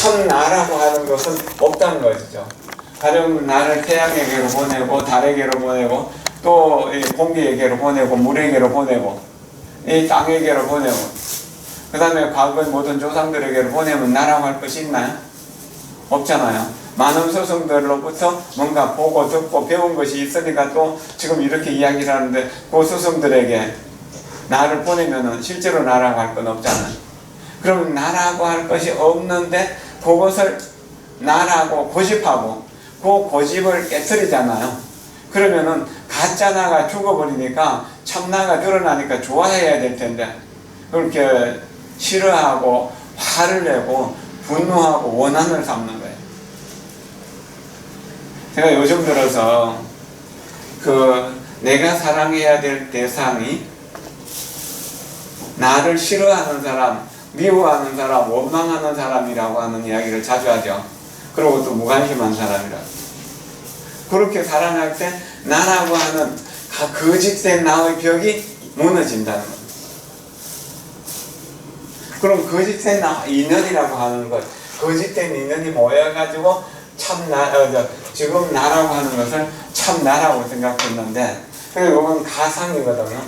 참 나라고 하는 것은 없다는 것이죠. 가령 나를 태양에게로 보내고 달에게로 보내고 또 이 공기에게로 보내고 물에게로 보내고 이 땅에게로 보내고 그 다음에 과거의 모든 조상들에게로 보내면 나라고 할 것이 있나요? 없잖아요. 많은 스승들로부터 뭔가 보고 듣고 배운 것이 있으니까 또 지금 이렇게 이야기를 하는데 그 스승들에게 나를 보내면은 실제로 나라고 할 건 없잖아요. 그럼 나라고 할 것이 없는데 그것을 나라고 고집하고 그 고집을 깨트리잖아요. 그러면은 가짜 나가 죽어버리니까 참나가 드러나니까 좋아해야 될 텐데 그렇게 싫어하고 화를 내고 분노하고 원한을 삼는 거예요. 제가 요즘 들어서 내가 사랑해야 될 대상이 나를 싫어하는 사람, 미워하는 사람, 원망하는 사람이라고 하는 이야기를 자주 하죠. 그리고 또 무관심한 사람이라고. 그렇게 사랑할 때 나라고 하는 거짓된 나의 벽이 무너진다는 거예요. 그럼 거짓된 인연이라고 하는 것, 거짓된 인연이 모여가지고 지금 나라고 하는 것을 참 나라고 생각했는데 그건 가상이거든요.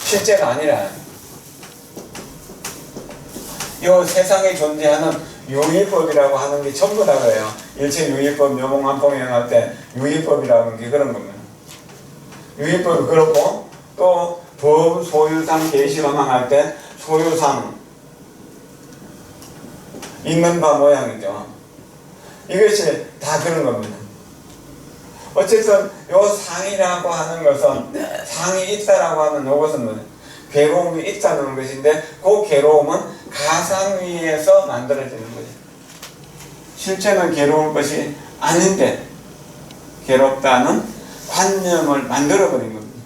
실제가 아니라 이 세상에 존재하는 유의법이라고 하는 게 전부 다 그래요. 일체 유의법, 묘몽환풍행할 때 유의법이라는 게 그런 겁니다. 유의법이 그렇고 또 법, 소유상, 계시화망할 때 소유상 있는 바 모양이죠. 이것이 다 그런 겁니다. 어쨌든 요 상이라고 하는 것은 상이 있다라고 하는 이것은 뭐냐? 괴로움이 있다는 것인데 그 괴로움은 가상 위에서 만들어지는 거죠. 실제는 괴로울 것이 아닌데 괴롭다는 관념을 만들어버린 겁니다.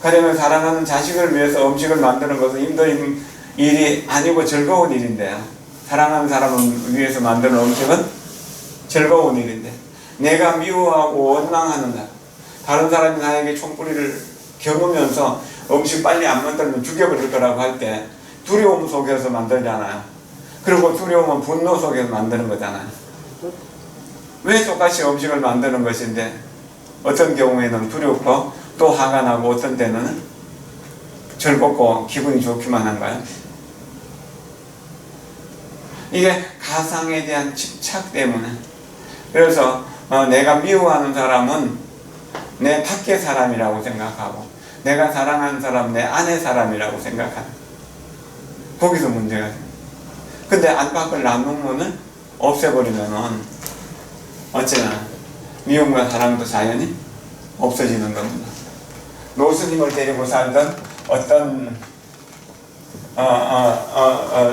가령은 사랑하는 자식을 위해서 음식을 만드는 것은 힘든 일이 아니고 즐거운 일인데요. 사랑하는 사람을 위해서 만드는 음식은 즐거운 일인데 내가 미워하고 원망하는 날 다른 사람이 나에게 총뿌리를 겨누면서 음식 빨리 안 만들면 죽여버릴 거라고 할 때 두려움 속에서 만들잖아요. 그리고 두려움은 분노 속에서 만드는 거잖아요. 왜 똑같이 음식을 만드는 것인데 어떤 경우에는 두렵고 또 화가 나고 어떤 때는 즐겁고 기분이 좋기만 한가요? 이게 가상에 대한 집착 때문에. 그래서 내가 미워하는 사람은 내 밖의 사람이라고 생각하고 내가 사랑하는 사람 내 안의 사람이라고 생각하는 거기서 문제가 됩니다. 근데 안팎을 나눈 문을 없애버리면은 어찌나 미움과 사랑도 자연히 없어지는 겁니다. 노스님을 데리고 살던 어떤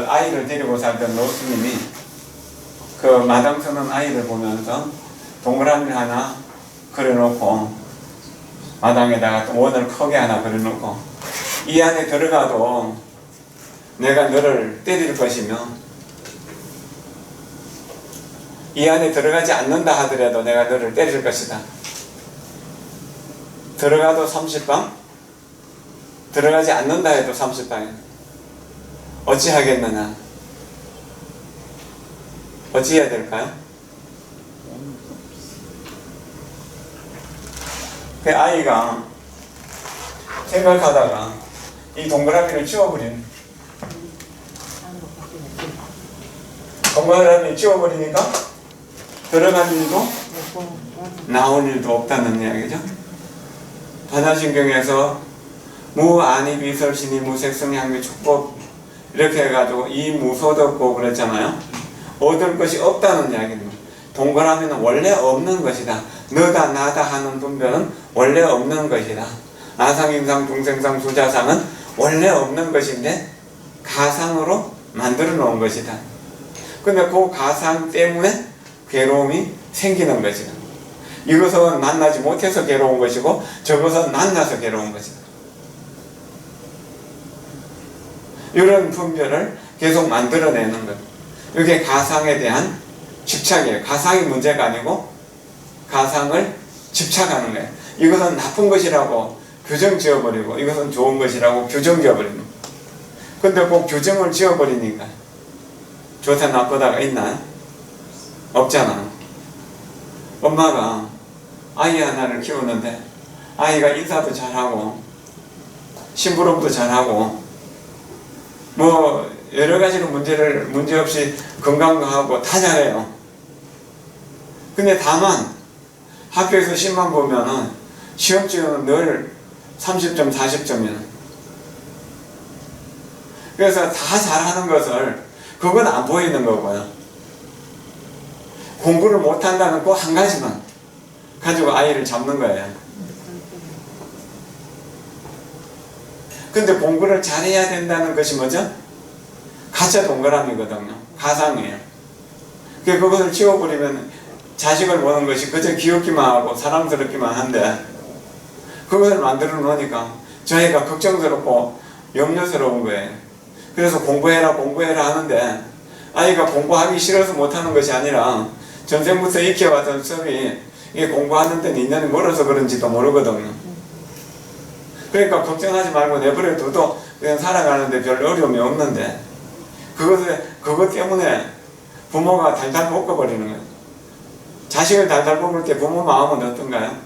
아이를 데리고 살던 노스님이 그 마당 서는 아이를 보면서 동그라미 하나 그려놓고 마당에다가 또 원을 크게 하나 그려놓고 이 안에 들어가도 내가 너를 때릴 것이며 이 안에 들어가지 않는다 하더라도 내가 너를 때릴 것이다. 들어가도 30방 들어가지 않는다 해도 30방이야. 어찌 하겠느냐? 어찌 해야 될까요? 그 아이가 생각하다가 이 동그라미를 치워버리는 동그라미를 치워버리니까 들어간 일도 나올 일도 없다는 이야기죠. 반야신경에서 무아니비설신이 무색성향미 축법 이렇게 해가지고 이 무소득고 그랬잖아요. 얻을 것이 없다는 이야기입니다. 동그라미는 원래 없는 것이다. 너다 나다 하는 분별은 원래 없는 것이다. 아상인상 중생상 수자상은 원래 없는 것인데 가상으로 만들어 놓은 것이다. 근데 그 가상 때문에 괴로움이 생기는 것이다. 이것은 만나지 못해서 괴로운 것이고 저것은 만나서 괴로운 것이다. 이런 분별을 계속 만들어내는 것. 이게 가상에 대한 집착이에요. 가상이 문제가 아니고 가상을 집착하는 거예요. 이것은 나쁜 것이라고 규정 지어버리고 이것은 좋은 것이라고 규정 지어버리는 거예요. 근데 꼭 규정을 지어버리니까 좋다 나쁘다가 있나요? 없잖아. 엄마가 아이 하나를 키우는데 아이가 인사도 잘하고 심부름도 잘하고 뭐 여러 가지로 문제없이 건강도 하고 다 잘해요. 근데 다만 학교에서 시험만 보면은 시험지는 늘 30점, 40점이야. 그래서 다 잘하는 것을 그건 안 보이는 거고요. 공부를 못한다는 꼭 한 가지만 가지고 아이를 잡는 거예요. 근데 공부를 잘해야 된다는 것이 뭐죠? 가짜 동그라미거든요. 가상이에요. 그것을 지워버리면 자식을 보는 것이 그저 귀엽기만 하고 사랑스럽기만 한데 그것을 만들어 놓으니까 저희가 걱정스럽고 염려스러운 거예요. 그래서 공부해라 하는데 아이가 공부하기 싫어서 못하는 것이 아니라 전생부터 익혀왔던 수업이 이게 공부하는 데는 인연이 멀어서 그런지도 모르거든요. 그러니까 걱정하지 말고 내버려 둬도 그냥 살아가는데 별 어려움이 없는데 그것 때문에 부모가 달달 볶아버리는 거예요. 자식을 달달 볶을 때 부모 마음은 어떤가요?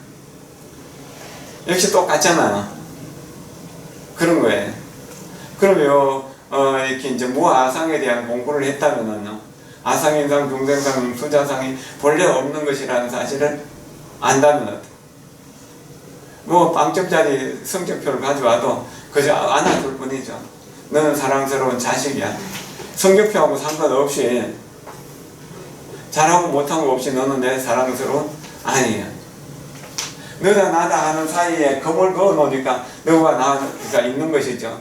역시 똑같잖아요. 그런 거예요. 그러면 이렇게 이제 무아상에 대한 공부를 했다면은요, 아상인상, 중생상, 수자상이 본래 없는 것이라는 사실을 안다면 어때요? 뭐 빵점짜리 성적표를 가져와도 그저 안아줄 뿐이죠. 너는 사랑스러운 자식이야. 성적표하고 상관없이 잘하고 못하고 없이 너는 내 사랑스러운 아니야. 너다 나다 하는 사이에 금을 그어 놓으니까 너와 나가 있는 것이죠.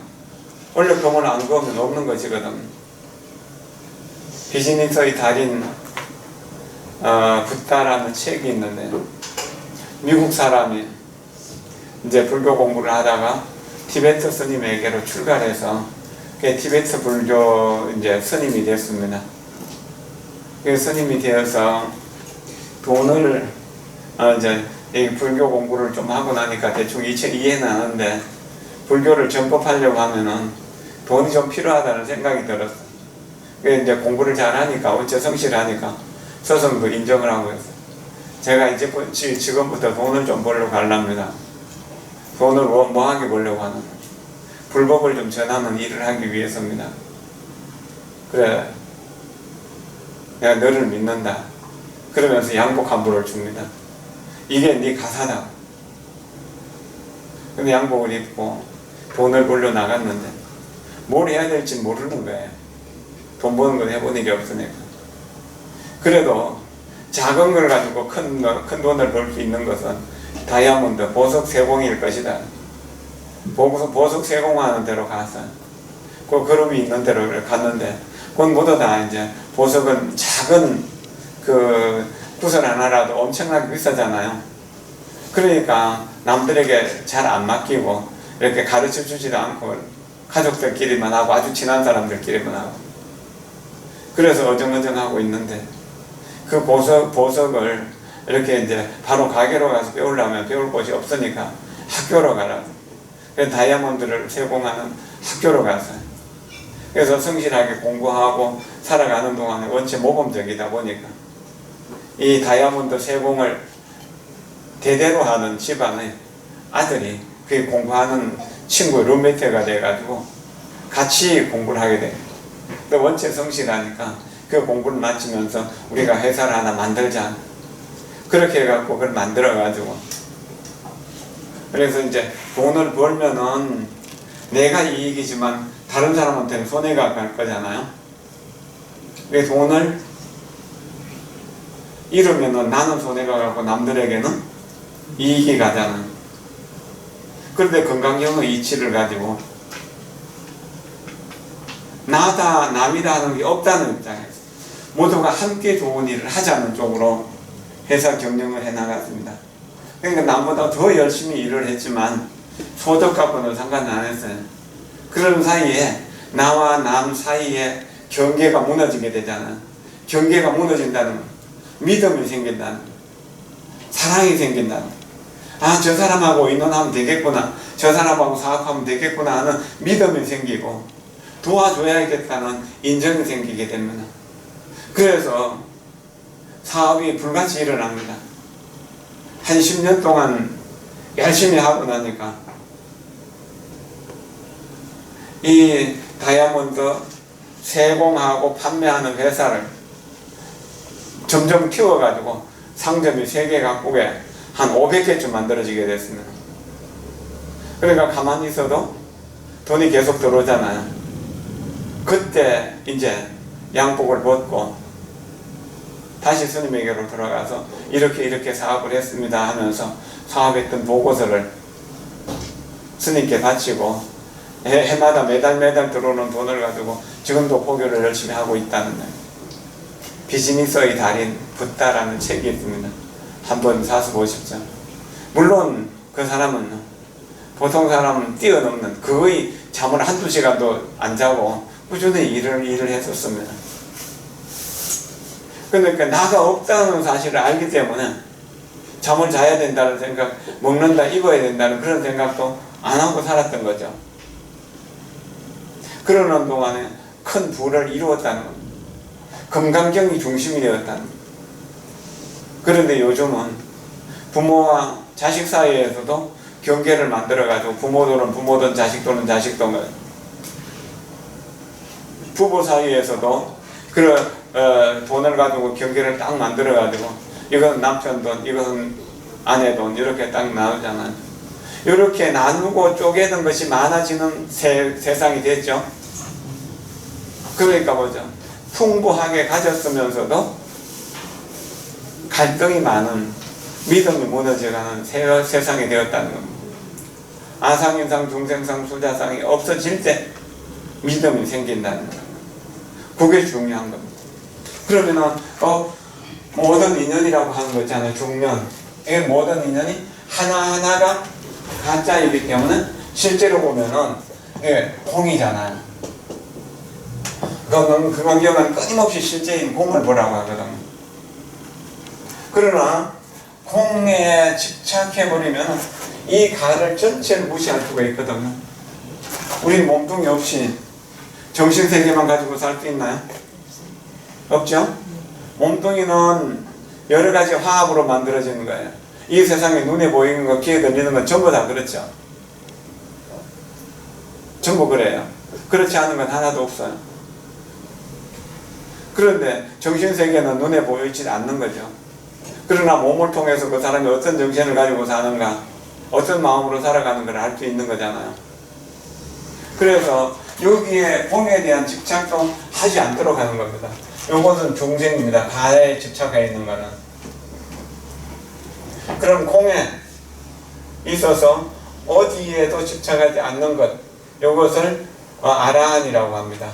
원래 금을 안 그으면 없는 것이거든. 비즈니스의 달인 붓다라는 책이 있는데 미국 사람이 이제 불교 공부를 하다가 티베트 스님에게로 출가해서 티베트 불교 이제 스님이 됐습니다. 그 스님이 되어서 돈을 이제 이 불교 공부를 좀 하고 나니까 대충 이해는 하는데 불교를 전법하려고 하면은 돈이 좀 필요하다는 생각이 들었어. 그래서 이제 공부를 잘하니까 어째 성실하니까 스승도 인정을 하고 있어요. 제가 이제 지금부터 돈을 좀 벌려고 하랍니다. 돈을 뭐하게 벌려고 하는 불법을 좀 전하는 일을 하기 위해서입니다. 그래, 내가 너를 믿는다. 그러면서 양복 한 벌을 줍니다. 이게 네 가사다. 근데 양복을 입고 돈을 벌려 나갔는데 뭘 해야 될지 모르는 거예요. 돈 버는 건 해본 일이 없으니까. 그래도 작은 걸 가지고 큰 돈을 벌 수 있는 것은 다이아몬드, 보석 세공일 것이다. 보석 세공하는 데로 가서 그 걸음이 있는 데로 갔는데 그건 모두 다 이제 보석은 작은 그 구슬 하나라도 엄청나게 비싸잖아요. 그러니까 남들에게 잘 안 맡기고 이렇게 가르쳐 주지도 않고 가족들끼리만 하고 아주 친한 사람들끼리만 하고 그래서 어정어정하고 있는데 그 보석을 이렇게 이제 바로 가게로 가서 배우려면 배울 곳이 없으니까 학교로 가라. 그래서 다이아몬드를 세공하는 학교로 갔어요. 그래서 성실하게 공부하고 살아가는 동안에 원체 모범적이다 보니까 이 다이아몬드 세공을 대대로 하는 집안의 아들이 그 공부하는 친구 룸메이트가 돼가지고 같이 공부를 하게 돼요. 또 원체 성실하니까 그 공부를 마치면서 우리가 회사를 하나 만들자. 그렇게 해갖고 그걸 만들어가지고 그래서 이제 돈을 벌면은 내가 이익이지만 다른 사람한테는 손해가 갈 거잖아요. 그 돈을 잃으면은 나는 손해가 가고 남들에게는 이익이 가잖아. 그런데 건강형의 이치를 가지고 나다 남이다 하는 게 없다는 입장에서 모두가 함께 좋은 일을 하자는 쪽으로 회사 경영을 해나갔습니다. 그러니까 남보다 더 열심히 일을 했지만 소득 갖고는 상관 안 했어요. 그런 사이에 나와 남 사이에 경계가 무너지게 되잖아. 경계가 무너진다는 건 믿음이 생긴다는, 사랑이 생긴다는, 아, 저 사람하고 인연하면 되겠구나, 저 사람하고 사업하면 되겠구나 하는 믿음이 생기고 도와줘야겠다는 인정이 생기게 되면 그래서 사업이 불같이 일어납니다. 한 10년 동안 열심히 하고 나니까 이 다이아몬드 세공하고 판매하는 회사를 점점 키워가지고 상점이 세계 각국에 한 500개쯤 만들어지게 됐습니다. 그러니까 가만히 있어도 돈이 계속 들어오잖아요. 그때 이제 양복을 벗고 다시 스님에게로 들어가서 이렇게 사업을 했습니다 하면서 사업했던 보고서를 스님께 바치고 해마다 매달 들어오는 돈을 가지고 지금도 포교를 열심히 하고 있다는 거예요. 비즈니스의 달인 붓다라는 책이 있습니다. 한번 사서 보십시오. 물론 그 사람은 보통 사람은 뛰어넘는 거의 잠을 한두 시간도 안 자고 꾸준히 일을 했었습니다. 그러니까 나가 없다는 사실을 알기 때문에 잠을 자야 된다는 생각, 먹는다, 입어야 된다는 그런 생각도 안 하고 살았던 거죠. 그러는 동안에 큰 부를 이루었다는 겁니다. 금강경이 중심이 되었다는 겁니다. 그런데 요즘은 부모와 자식 사이에서도 경계를 만들어가지고 부모들은 부모든 자식들은 자식든 부부 사이에서도 그런 돈을 가지고 경계를 딱 만들어가지고 이건 남편 돈, 이건 아내 돈 이렇게 딱 나누잖아요. 이렇게 나누고 쪼개는 것이 많아지는 세상이 됐죠. 그러니까 뭐죠? 풍부하게 가졌으면서도 갈등이 많은, 믿음이 무너져가는 세상이 되었다는 겁니다. 아상인상, 중생상, 수자상이 없어질 때 믿음이 생긴다는 겁니다. 그게 중요한 겁니다. 그러면은 모든 인연이라고 하는 거 있잖아요. 중년. 이게 모든 인연이 하나하나가 가짜이기 때문에 실제로 보면은 이게 공이잖아요. 그 관계는 끊임없이 실제인 공을 보라고 하거든요. 그러나 공에 집착해버리면 이 가를 전체를 무시할 수가 있거든요. 우리 몸뚱이 없이 정신세계만 가지고 살 수 있나요? 없죠? 몸뚱이는 여러 가지 화합으로 만들어지는 거예요. 이 세상에 눈에 보이는 거, 귀에 들리는 건 전부 다 그렇죠. 전부 그래요. 그렇지 않은 건 하나도 없어요. 그런데 정신세계는 눈에 보이지 않는 거죠. 그러나 몸을 통해서 그 사람이 어떤 정신을 가지고 사는가, 어떤 마음으로 살아가는가를 알 수 있는 거잖아요. 그래서 여기에 공에 대한 집착도 하지 않도록 하는 겁니다. 이것은 중생입니다. 가에 집착해 있는 거는. 그럼 공에 있어서 어디에도 집착하지 않는 것, 이것을 아라한이라고 합니다.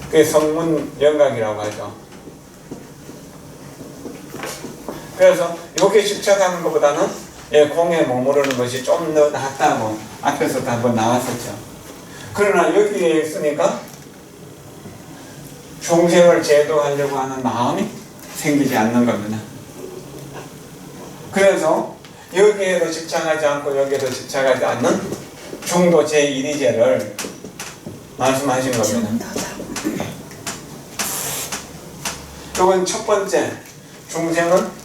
그게 성문 영각이라고 하죠. 그래서 여기에 집착하는 것보다는 공에 머무르는 것이 좀 더 낫다고 앞에서도 한번 나왔었죠. 그러나 여기에 있으니까 중생을 제도하려고 하는 마음이 생기지 않는 겁니다. 그래서 여기에도 집착하지 않고 여기에도 집착하지 않는 중도 제1위제를 말씀하신 겁니다. 이건 첫 번째, 중생은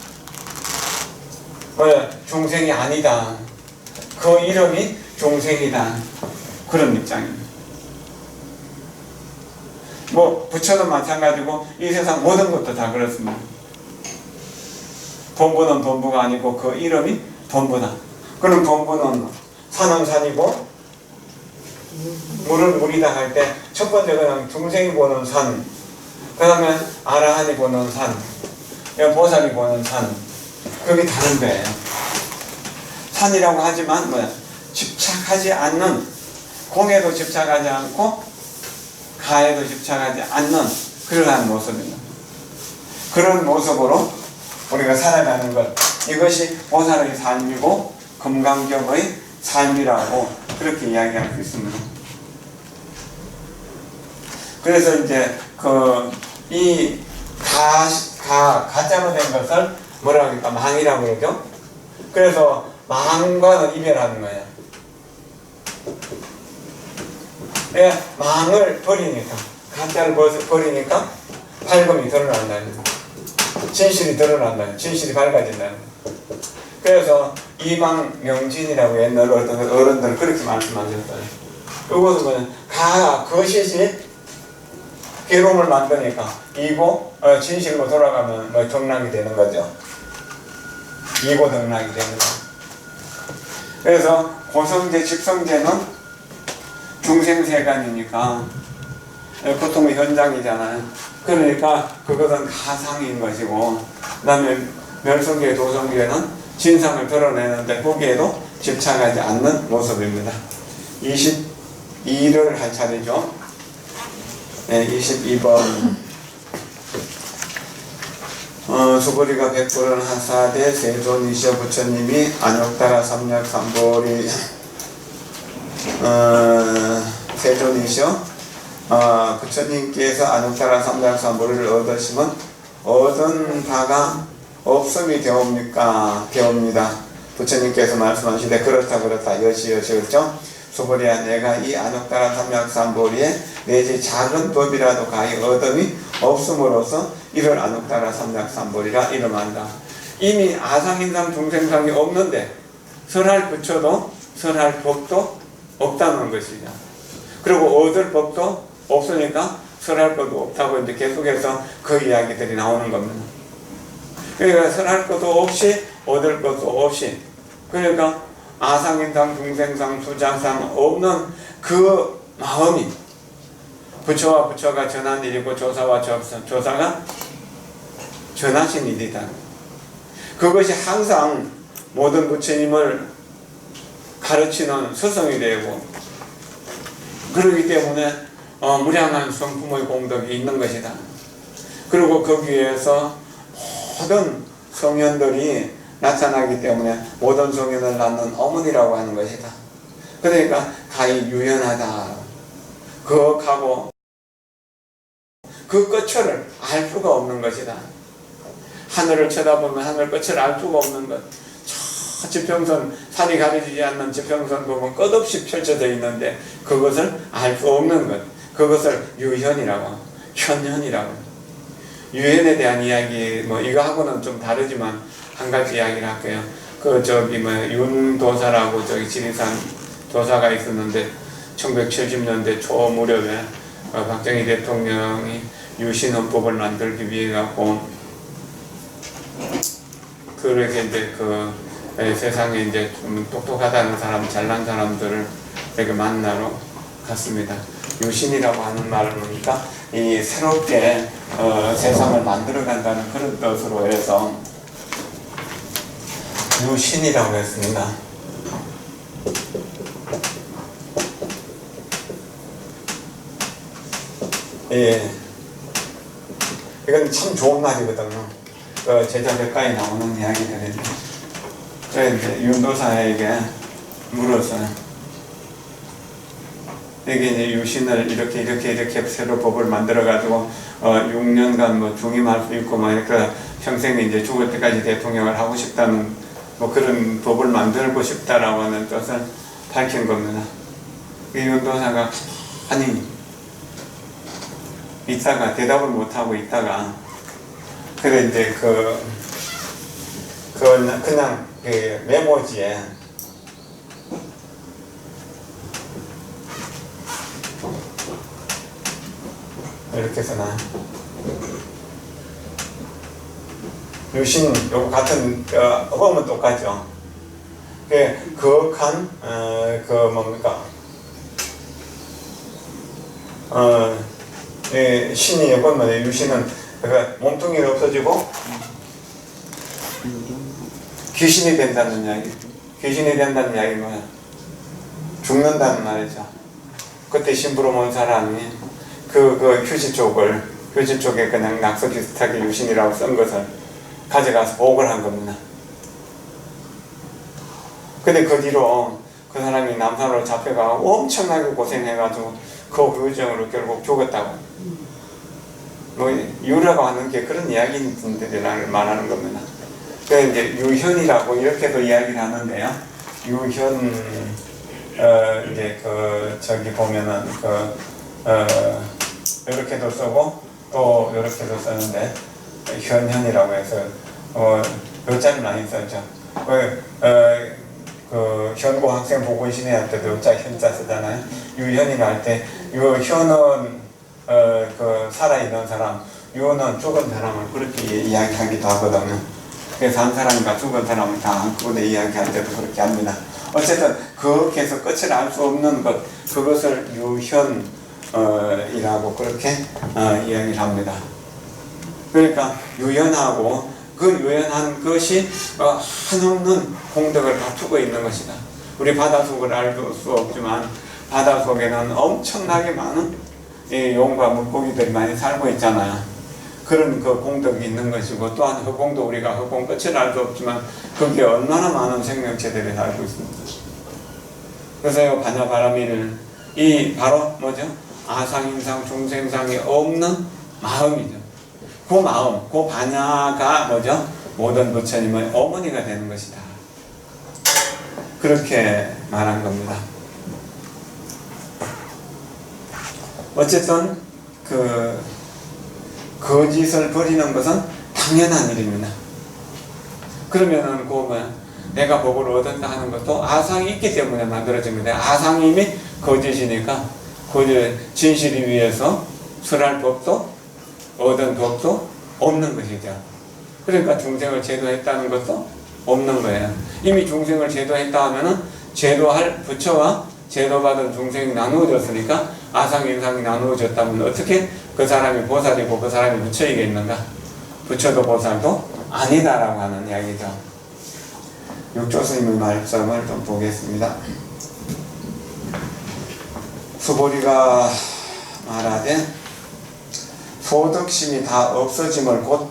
중생이 아니다. 그 이름이 중생이다. 그런 입장입니다. 부처는 마찬가지고 이 세상 모든 것도 다 그렇습니다. 본부는 본부가 아니고 그 이름이 본부다. 그럼 본부는 산은 산이고 물은 물이다 할 때 첫 번째 그냥 중생이 보는 산, 그 다음에 아라한이 보는 산, 보살이 보는 산, 그게 다른 거예요. 산이라고 하지만 집착하지 않는, 공에도 집착하지 않고 가에도 집착하지 않는 그러한 모습입니다. 그런 모습으로 우리가 살아가는 것, 이것이 보살의 삶이고 금강경의 삶이라고 그렇게 이야기할 수 있습니다. 그래서 이제 이 가짜로 된 것을 뭐라고 할까? 망이라고 그러죠. 그래서 망과는 이별하는 거예요. 망을 버리니까 가짜를 버리니까 밝음이 드러난다는 거예요. 진실이 드러난다는, 진실이 밝아진다는 거예요. 그래서 이방명진이라고 옛날 어른들은 그렇게 말씀하셨어요. 그것은 뭐냐, 거짓이 괴로움을 만드니까 이고 진실로 돌아가면 뭐 정락이 되는 거죠. 이고 정락이 되는 거죠. 그래서 고성제, 직성제는 중생세간이니까 고통의 현장이잖아요. 그러니까 그것은 가상인 것이고, 그 다음에 멸성계, 도성계는 진상을 드러내는데 거기에도 집착하지 않는 모습입니다. 22를 할 차례죠. 네, 22번. 수보리가 백불은 하사대 세존이시여 부처님이 안욕따라 삼약삼보리 세존이시여 부처님께서 안욕따라 삼약삼보리를 얻으시면 얻은 바가 없음이 되옵니까? 되옵니다. 부처님께서 말씀하시되 그렇다 여시 그렇죠? 수보리야, 내가 이 안욕따라 삼약삼보리에 내지 작은 법이라도 가히 얻음이 없음으로써 이를 안욕따라 삼약삼보리라 이름한다. 이미 아상인상 중생상이 없는데 설할 부처도 설할 법도 없다는 것이죠. 그리고 얻을 법도 없으니까 설할 것도 없다고 이제 계속해서 그 이야기들이 나오는 겁니다. 그러니까 설할 것도 없이 얻을 것도 없이, 그러니까 아상인상 중생상 수장상 없는 그 마음이 부처와 부처가 전한 일이고 조사와 조사가 전하신 일이다. 그것이 항상 모든 부처님을 가르치는 스승이 되고, 그러기 때문에 무량한 성품의 공덕이 있는 것이다. 그리고 거기에서 모든 성현들이 나타나기 때문에 모든 성현을 낳는 어머니라고 하는 것이다. 그러니까 가히 유연하다. 거하고 그 끝을 알 수가 없는 것이다. 하늘을 쳐다보면 하늘 끝을 알 수가 없는 것. 저 지평선, 산이 가려지지 않는 지평선 보면 끝없이 펼쳐져 있는데 그것을 알 수 없는 것. 그것을 유현이라고, 현현이라고. 유현에 대한 이야기, 뭐 이거하고는 좀 다르지만 한 가지 이야기를 할게요. 윤도사라고 지리산 도사가 있었는데 1970년대 초 무렵에 박정희 대통령이 유신헌법을 만들기 위해 갖고 그렇게 이제 세상에 이제 좀 똑똑하다는 사람, 잘난 사람들을 이렇게 만나러 갔습니다. 유신이라고 하는 말은 뭡니까? 이 새롭게 세상을 만들어 간다는 그런 뜻으로 해서 유신이라고 했습니다. 예, 이건 참 좋은 말이거든요. 제자백과에 나오는 이야기들인데, 그래서 이제 윤도사에게 물었어요. 이게 이제 유신을 이렇게 새로 법을 만들어가지고 6년간 뭐 중임할 수 있고 막 이렇게 평생 이제 죽을 때까지 대통령을 하고 싶다는 뭐 그런 법을 만들고 싶다라고 하는 뜻을 밝힌 겁니다. 이 윤도사가 아니 있다가 대답을 못하고 있다가 그래 이제 그냥 그 메모지에 이렇게 써놔. 유신 요거 같은 어법은 똑같죠. 거룩한 뭡니까? 신이 요건 유신은 몸뚱이가 없어지고 귀신이 된다는 이야기. 귀신이 된다는 이야기는 뭐야? 죽는다는 말이죠. 그때 심부름 온 사람이 휴지 쪽에 그냥 낙서 비슷하게 유신이라고 쓴 것을 가져가서 복을 한 겁니다. 근데 그 뒤로 그 사람이 남산으로 잡혀가 엄청나게 고생해가지고 그 후유증으로 결국 죽었다고. 뭐 유라고 하는 게 그런 이야기들을 말하는 겁니다. 그 이제 유현이라고 이렇게도 이야기를 하는데요. 유현 이제 저기 보면은 이렇게도 쓰고 또 이렇게도 쓰는데 현현이라고 해서 요자를 많이 썼죠. 그 현고 학생 보고신에 할 때도 요자 현자 쓰잖아요. 유현이라 할 때 유현은 그 살아있는 사람, 유는 죽은 사람을 그렇게 이야기하기도 하거든요. 그래서 한 사람과 죽은 사람을 다 한꺼번에 이야기할 때도 그렇게 합니다. 어쨌든 그렇게 해서 끝을 알 수 없는 것, 그것을 유현이라고 그렇게 이야기를 합니다. 그러니까 유연하고 그 유연한 것이 한없는 공덕을 갖추고 있는 것이다. 우리 바닷속을 알 수 없지만 바닷속에는 엄청나게 많은 용과 물고기들이 많이 살고 있잖아요. 그런 그 공덕이 있는 것이고, 또한 허공도 우리가 허공 끝을 알 수 없지만 거기에 얼마나 많은 생명체들이 살고 있습니다. 그래서 반야바라밀, 이 바로 뭐죠? 아상인상 중생상이 없는 마음이죠. 그 마음, 그 반야가 뭐죠? 모든 부처님의 어머니가 되는 것이다. 그렇게 말한 겁니다. 어쨌든 거짓을 버리는 것은 당연한 일입니다. 그러면은 내가 복을 얻었다 하는 것도 아상이 있기 때문에 만들어집니다. 아상이 이미 거짓이니까 진실이 위해서 설할 법도 얻은 법도 없는 것이죠. 그러니까 중생을 제도했다는 것도 없는 거예요. 이미 중생을 제도했다 하면은 제도할 부처와 제도받은 중생이 나누어졌으니까 아상인상이 나누어졌다면 어떻게 그 사람이 보살이고 그 사람이 부처이겠는가? 부처도 보살도 아니다라고 하는 이야기죠. 육조 스님의 말씀을 좀 보겠습니다. 수보리가 말하되 소득심이 다 없어짐을 곧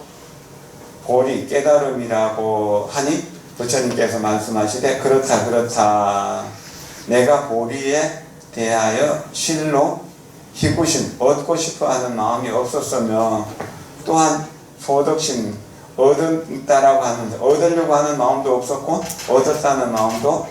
보리 깨달음이라고 하니 부처님께서 말씀하시되 그렇다 내가 보리에 대하여 실로 희구심 얻고 싶어 하는 마음이 없었으며 또한 소득심 얻으려고 하는 마음도 없었고 얻었다는 마음도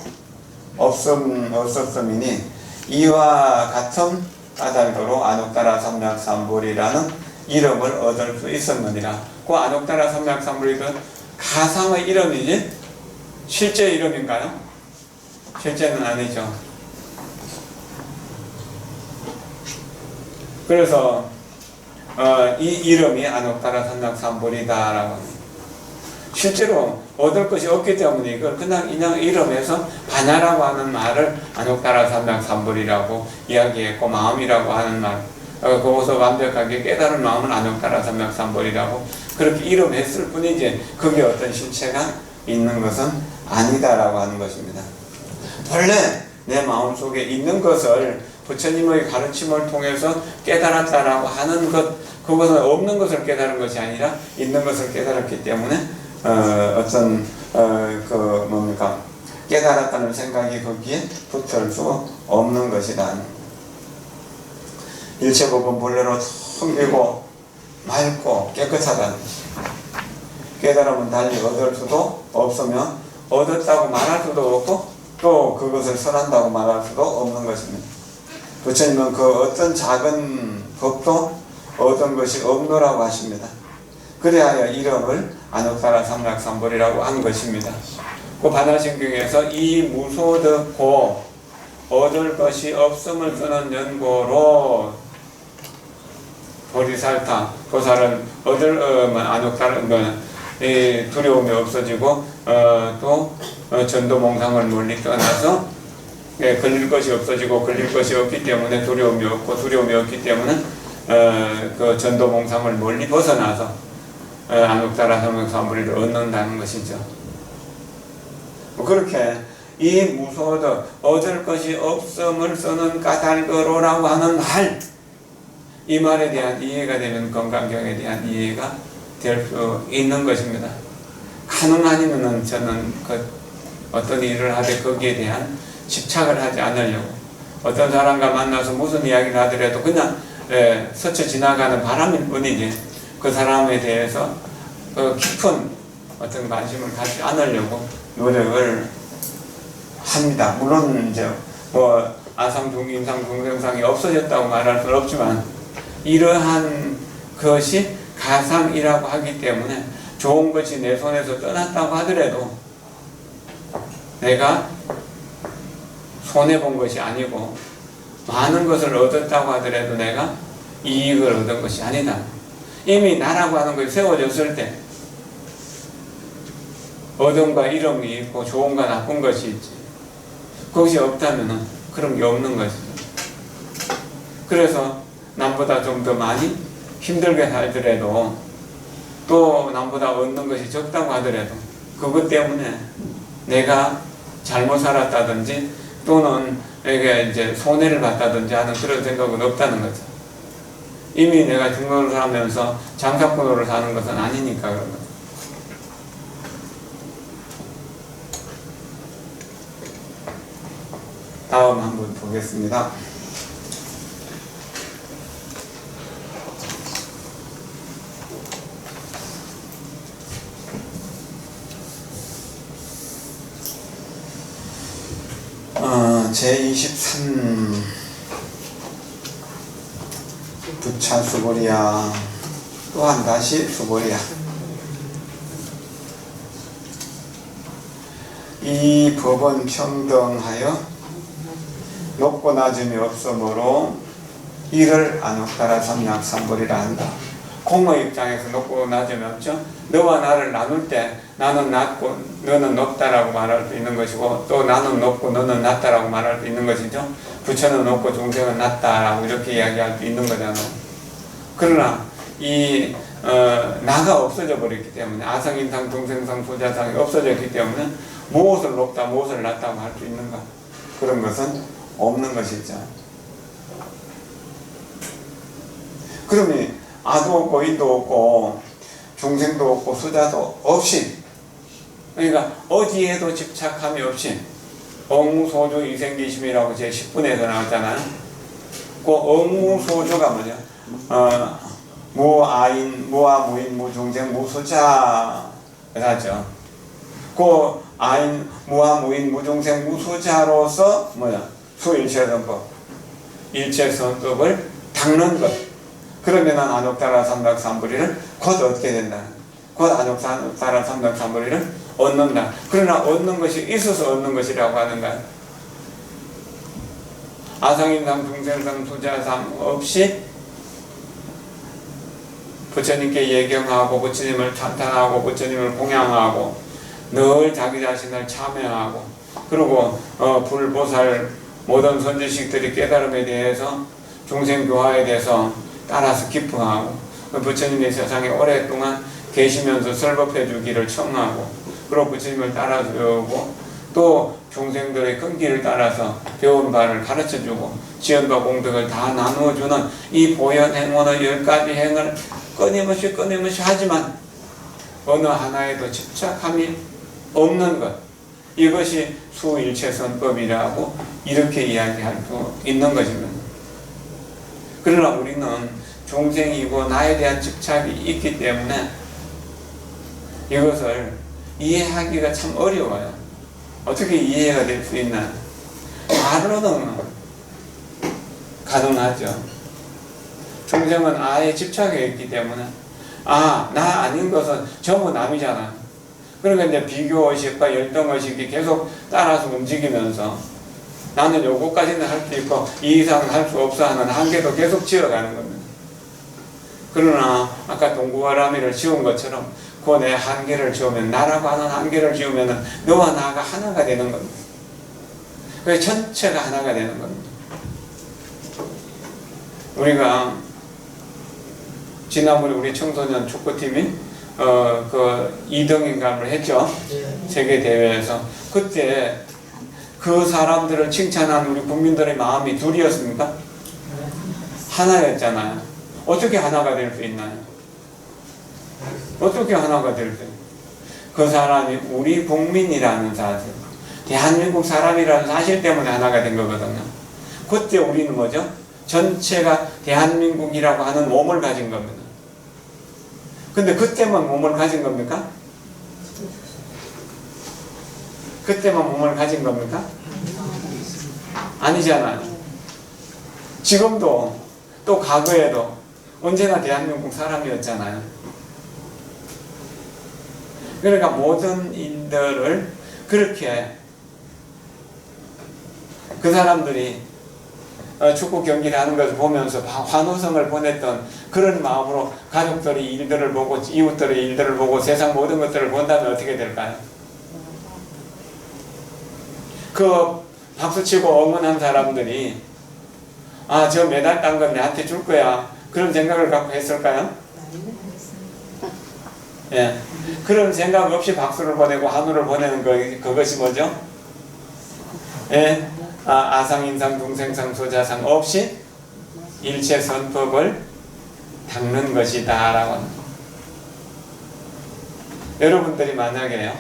없었음이니 이와 같은 까닭으로 안옥따라 삼략삼불이라는 이름을 얻을 수 있었느니라. 그 안옥따라 삼략삼불이 그 가상의 이름이지 실제 이름인가요? 실제는 아니죠. 그래서 이 이름이 안옥따라 삼략삼불이다라고 합니다. 실제로 얻을 것이 없기 때문에 이걸 그냥 이름에서 반야라고 하는 말을 안옥따라 삼략삼불이라고 이야기했고, 마음이라고 하는 말, 거기서 완벽하게 깨달은 마음을 안옥따라 삼략삼불이라고 그렇게 이름했을 뿐이지 그게 어떤 실체가 있는 것은 아니다라고 하는 것입니다. 원래 내 마음속에 있는 것을 부처님의 가르침을 통해서 깨달았다라고 하는 것, 그것은 없는 것을 깨달은 것이 아니라 있는 것을 깨달았기 때문에 깨달았다는 생각이 거기에 붙을 수 없는 것이다. 일체법은 본래로 텅 비고 맑고 깨끗하다는 것입니다. 깨달음은 달리 얻을 수도 없으며 얻었다고 말할 수도 없고 또 그것을 설한다고 말할 수도 없는 것입니다. 부처님은 그 어떤 작은 법도 얻은 것이 없노라고 하십니다. 그래야 이름을 안옥따라 삼략삼불이라고 한 것입니다. 그 반야신경에서 이 무소득고 얻을 것이 없음을 쓰는 연고로 보리살타, 보살은 안옥따라 두려움이 없어지고 또 전도몽상을 멀리 떠나서 걸릴 것이 없어지고 걸릴 것이 없기 때문에 두려움이 없고 두려움이 없기 때문에 그 전도몽상을 멀리 벗어나서 안옥따라 삼략삼불이를 얻는다는 것이죠. 그렇게 이 무소득 얻을 것이 없음을 쓰는 까닭으로라고 하는 말, 이 말에 대한 이해가 되면 건강경에 대한 이해가 될 수 있는 것입니다. 가능하니면 저는 어떤 일을 하되 거기에 대한 집착을 하지 않으려고, 어떤 사람과 만나서 무슨 이야기를 하더라도 그냥 스쳐 지나가는 바람일 뿐이지 그 사람에 대해서 깊은 어떤 관심을 갖지 않으려고 노력을 합니다. 물론 이제 아상, 중임상, 중생상이 없어졌다고 말할 수는 없지만 이러한 것이 가상이라고 하기 때문에 좋은 것이 내 손에서 떠났다고 하더라도 내가 손해본 것이 아니고 많은 것을 얻었다고 하더라도 내가 이익을 얻은 것이 아니다. 이미 나라고 하는 것이 세워졌을 때 얻음과 잃음이 있고 좋은과 나쁜 것이 있지. 그것이 없다면 그런 게 없는 것이죠. 그래서 남보다 좀 더 많이 힘들게 살더라도 또 남보다 얻는 것이 적다고 하더라도 그것 때문에 내가 잘못 살았다든지 또는 내가 이제 손해를 봤다든지 하는 그런 생각은 없다는 거죠. 이미 내가 중노를 하면서 장사꾼으로 사는 것은 아니니까 그런 거죠. 다음 한번 보겠습니다. 제23 부차 수보리야 또한 다시 수보리야. 이 법은 평등하여 높고 낮음이 없으므로 이를 안옥따라 삼약삼벌이라 한다. 공의 입장에서 높고 낮음이 없죠. 너와 나를 나눌 때 나는 낮고 너는 높다라고 말할 수 있는 것이고 또 나는 높고 너는 낮다라고 말할 수 있는 것이죠. 부처는 높고 중생은 낮다라고 이렇게 이야기할 수 있는 거잖아요. 그러나 이 나가 없어져 버렸기 때문에 아성인상 중생상 소자상이 없어졌기 때문에 무엇을 높다 무엇을 낮다고 할 수 있는가, 그런 것은 없는 것이죠. 그러면 아도 없고 인도 없고 중생도 없고 수자도 없이, 그러니까 어디에도 집착함이 없이 어무소주 이생기심이라고 제 10분에서 나왔잖아요. 그 어무소주가 뭐냐? 무아인, 무아무인, 무중생, 무수자 하죠. 그 아인, 무아무인, 무중생, 무수자로서 뭐야? 수일체선법, 일체선법을 닦는 것. 그러면 안옥따라 삼각삼불이를 곧 얻게 된다. 곧 안옥따라 삼각삼불이를 얻는다. 그러나 얻는 것이 있어서 얻는 것이라고 하는가? 아성인상, 중생상, 수자상 없이 부처님께 예경하고 부처님을 찬탄하고 부처님을 공양하고 늘 자기 자신을 참여하고 그리고 불보살 모든 선지식들이 깨달음에 대해서 중생교화에 대해서 따라서 기뻐하고 부처님이 세상에 오랫동안 계시면서 설법해 주기를 청하고 그리고 부처님을 따라서 배우고 또 중생들의 끈기를 따라서 배운 바를 가르쳐주고 지연과 공덕을 다 나누어주는 이 보현행원의 10가지 행을 끊임없이 하지만 어느 하나에도 집착함이 없는 것, 이것이 수일체선법이라고 이렇게 이야기할 수 있는 것입니다. 그러나 우리는 중생이고 나에 대한 집착이 있기 때문에 이것을 이해하기가 참 어려워요. 어떻게 이해가 될 수 있나? 말로는 가능하죠. 중생은 아예 집착해 있기 때문에 나 아닌 것은 전부 남이잖아. 그러니까 이제 비교의식과 열등의식이 계속 따라서 움직이면서 나는 요거까지는 할 수 있고 이 이상은 할 수 없어 하는 한계도 계속 지어가는 겁니다. 그러나 아까 동구와라미를 지운 것처럼 그 내 한계를 지우면, 나라고 하는 한계를 지우면 너와 나가 하나가 되는 겁니다. 그 전체가 하나가 되는 겁니다. 우리가 지난번에 우리 청소년 축구팀이 그 2등인가를 했죠. 세계 대회에서. 그때 그 사람들을 칭찬한 우리 국민들의 마음이 둘이었습니까? 하나였잖아요. 어떻게 하나가 될 수 있나요? 어떻게 하나가 될 수 있나요? 그 사람이 우리 국민이라는 사실, 대한민국 사람이라는 사실 때문에 하나가 된 거거든요. 그때 우리는 뭐죠? 전체가 대한민국이라고 하는 몸을 가진 겁니다. 근데 그때만 몸을 가진 겁니까? 그때만 몸을 가진 겁니까? 아니잖아요. 지금도 또 과거에도 언제나 대한민국 사람이었잖아요. 그러니까 모든 일들을 그렇게 그 사람들이 축구 경기를 하는 것을 보면서 환호성을 보냈던 그런 마음으로 가족들의 일들을 보고 이웃들의 일들을 보고 세상 모든 것들을 본다면 어떻게 될까요? 그 박수치고 응원한 사람들이 아, 저 메달 딴 건 내한테 줄 거야, 그런 생각을 갖고 했을까요? 예, 그런 생각 없이 박수를 보내고 한우를 보내는 그것이 뭐죠? 예, 아상인상 중생상 소자상 없이 일체선법을 닦는 것이다 라고 합니다. 여러분들이 만약에요,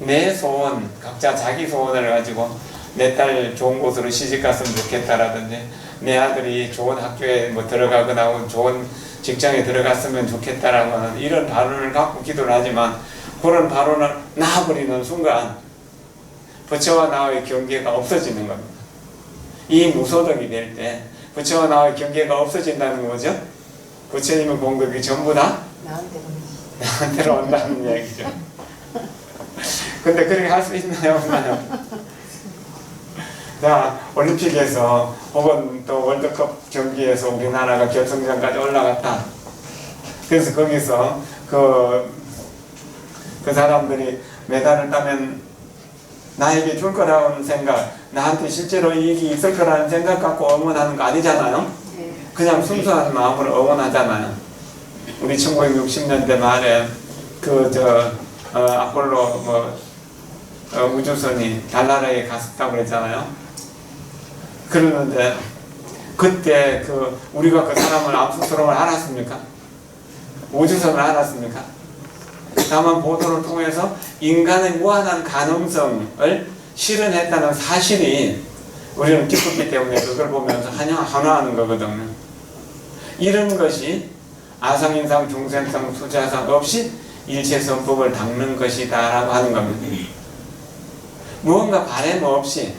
내 소원, 각자 자기 소원을 가지고 내 딸 좋은 곳으로 시집 갔으면 좋겠다라든지 내 아들이 좋은 학교에 뭐 들어가거나 좋은 직장에 들어갔으면 좋겠다라고 하는 이런 발언을 갖고 기도를 하지만 그런 발언을 놔버리는 순간 부처와 나의 경계가 없어지는 겁니다. 이 무소득이 될 때 부처와 나의 경계가 없어진다는 거죠. 부처님의 공덕이 전부 다 나한테로 온다는 얘기죠. 근데 그렇게 할 수 있나요? 없나요? 자, 올림픽에서 혹은 또 월드컵 경기에서 우리나라가 결승전까지 올라갔다. 그래서 거기서 그 사람들이 메달을 따면 나에게 줄 거라는 생각, 나한테 실제로 이익이 있을 거라는 생각 갖고 응원하는 거 아니잖아요. 그냥 순수한 마음으로 응원하잖아요. 우리 1960년대 말에 아폴로 우주선이 달나라에 갔었다고 그랬잖아요. 그러는데 그때 우리가 그 사람을 암스트롱을 알았습니까? 우주선을 알았습니까? 다만 보도를 통해서 인간의 무한한 가능성을 실현했다는 사실이 우리는 기쁘기 때문에 그걸 보면서 환호하는 거거든요. 이런 것이 아상인상 중생상 수자상 없이 일체선법을 닦는 것이다 라고 하는 겁니다. 무언가 바램 없이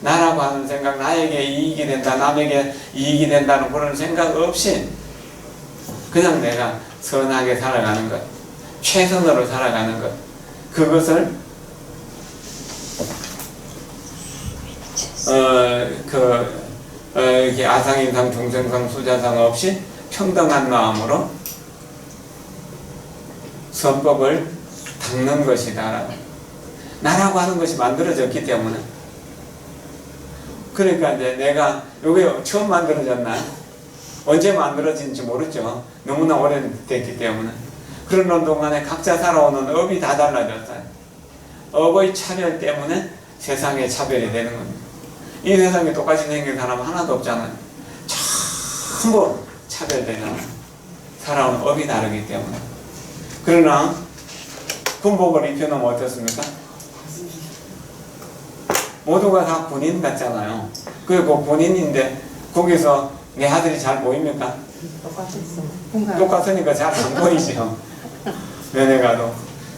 나라고 하는 생각, 나에게 이익이 된다, 남에게 이익이 된다는 그런 생각 없이 그냥 내가 선하게 살아가는 것, 최선으로 살아가는 것, 그것을 이렇게 아상인상 중생상 수자상 없이 평등한 마음으로 선법을 닦는 것이다. 나라고 하는 것이 만들어졌기 때문에. 그러니까 이제 내가 이게 처음 만들어졌나요? 언제 만들어진지 모르죠. 너무나 오래됐기 때문에. 그런 동안에 각자 살아오는 업이 다 달라졌어요. 업의 차별 때문에 세상에 차별이 되는 겁니다. 이 세상에 똑같이 생긴 사람은 하나도 없잖아요. 전부 차별되잖아요. 살아오는 업이 다르기 때문에. 그러나 군복을 입혀놓으면 어떻습니까? 모두가 다 군인 같잖아요. 그리고 군인인데 거기서 내 아들이 잘 보입니까? 똑같으니까 잘 안 보이죠. 면회 가도.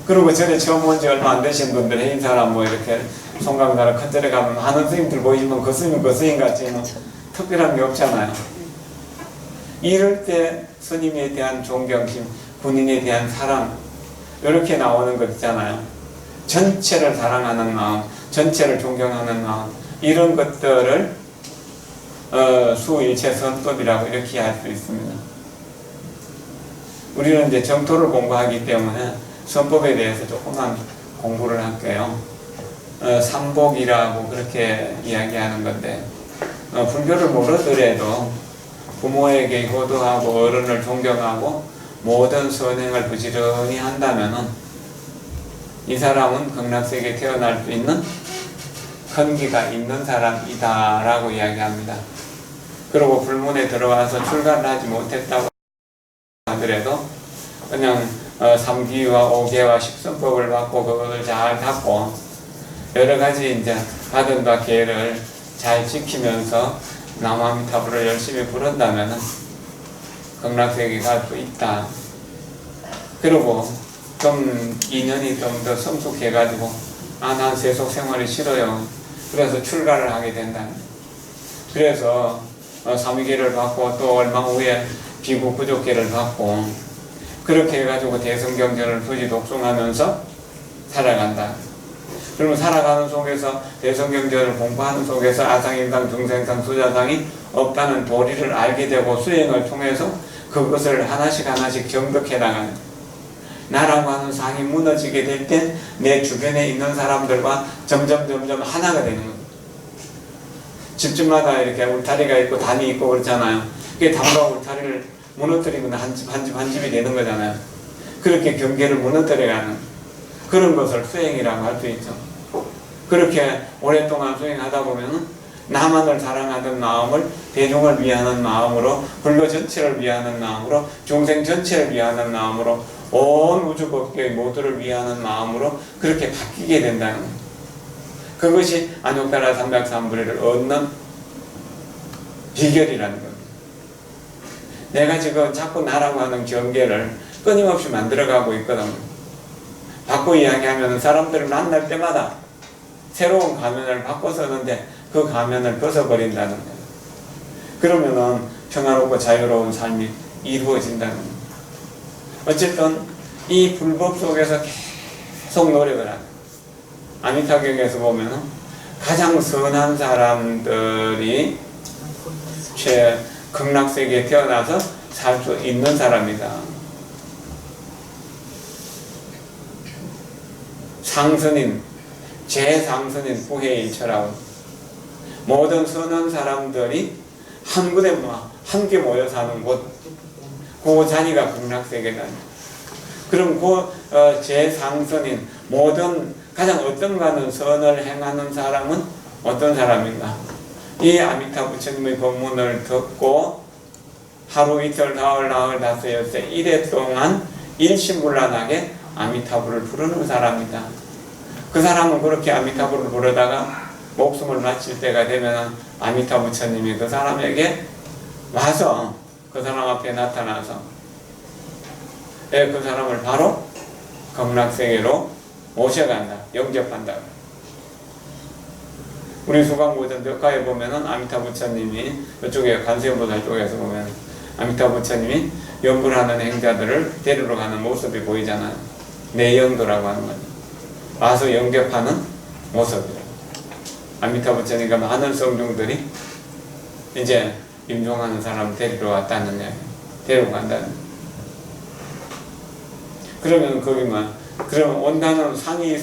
그리고 전에 처음 온 지 얼마 안 되신 분들, 해인사람 뭐 이렇게 송강사람 큰절에 가면 하는 스님들 보이지만 그 스님 그 스님 같지 뭐 특별한 게 없잖아요. 이럴 때 스님에 대한 존경심, 군인에 대한 사랑, 이렇게 나오는 것 있잖아요. 전체를 사랑하는 마음, 전체를 존경하는 마음, 이런 것들을 수일체선법이라고 이렇게 할 수 있습니다. 우리는 이제 정토를 공부하기 때문에 선법에 대해서 조금만 공부를 할게요. 삼복이라고 그렇게 이야기하는 건데, 불교를 모르더라도 부모에게 효도하고 어른을 존경하고 모든 선행을 부지런히 한다면은 이 사람은 극락세계에 태어날 수 있는 헌기가 있는 사람이다 라고 이야기합니다. 그리고 불문에 들어와서 출가를 하지 못했다고 하더라도 그냥 3기와 5계와 십선법을 받고 그것을 잘 닦고 여러 가지 이제 받은 바 계를 잘 지키면서 남아미타불을 열심히 부른다면 극락세계에 갈 수 있다. 그리고 좀 인연이 좀 더 성숙해가지고 난 세속 생활이 싫어요. 그래서 출가를 하게 된다. 그래서 3위계를 받고 또 얼마 후에 비구 부족계를 받고 그렇게 해가지고 대성경전을 부지 독송하면서 살아간다. 그러면 살아가는 속에서 대성경전을 공부하는 속에서 아상인상, 중생상, 수자상이 없다는 도리를 알게 되고 수행을 통해서 그것을 하나씩 하나씩 정독해 나가는, 나라고 하는 상이 무너지게 될 때 내 주변에 있는 사람들과 점점 하나가 되는 거예요. 집집마다 이렇게 울타리가 있고 단이 있고 그렇잖아요. 그게 단과 울타리를 무너뜨리면 한 집이 되는 거잖아요. 그렇게 경계를 무너뜨려가는 그런 것을 수행이라고 할 수 있죠. 그렇게 오랫동안 수행하다 보면은 나만을 사랑하는 마음을 대중을 위하는 마음으로, 불교 전체를 위하는 마음으로, 중생 전체를 위하는 마음으로, 온 우주 법계 모두를 위하는 마음으로 그렇게 바뀌게 된다는 거예요. 그것이 안욕다라 삼백삼불이를 얻는 비결이라는 겁니다. 내가 지금 자꾸 나라고 하는 경계를 끊임없이 만들어가고 있거든. 바꿔 이야기하면 사람들을 만날 때마다 새로운 가면을 바꿔 쓰는데 그 가면을 벗어버린다는 거예요. 그러면은 평화롭고 자유로운 삶이 이루어진다는 거예요. 어쨌든 이 불법 속에서 계속 노력을 하는, 아미타경에서 보면은 가장 선한 사람들이 극락세계에 태어나서 살 수 있는 사람이다. 상선인, 제상선인 부해일처라고 모든 선한 사람들이 한 군데 함께 모여 사는 곳, 그 자리가 극락세계다. 그럼 그 제상선인 모든 가장 어떤가는 선을 행하는 사람은 어떤 사람인가? 이 아미타 부처님의 법문을 듣고 하루 이틀 나흘 다섯 여섯 일해 동안 일심불란하게 아미타불을 부르는 사람이다. 그 사람은 그렇게 아미타불을 부르다가 목숨을 마칠 때가 되면 아미타 부처님이 그 사람에게 와서 그 사람 앞에 나타나서 그 사람을 바로 극락세계로 모셔간다, 영접한다. 우리 수강보전 벽화에 보면은 아미타 부처님이, 이쪽에 관세음보살 쪽에서 보면 아미타 부처님이 연불하는 행자들을 데리러 가는 모습이 보이잖아요. 내영도라고 하는 거죠. 와서 영접하는 모습이에요. 아미타 부처님과 많은 성중들이 이제 임종하는 사람을 데리러 왔다는 이야기, 데리러 간다는. 그러면 거기만, 그러면 온다는 상이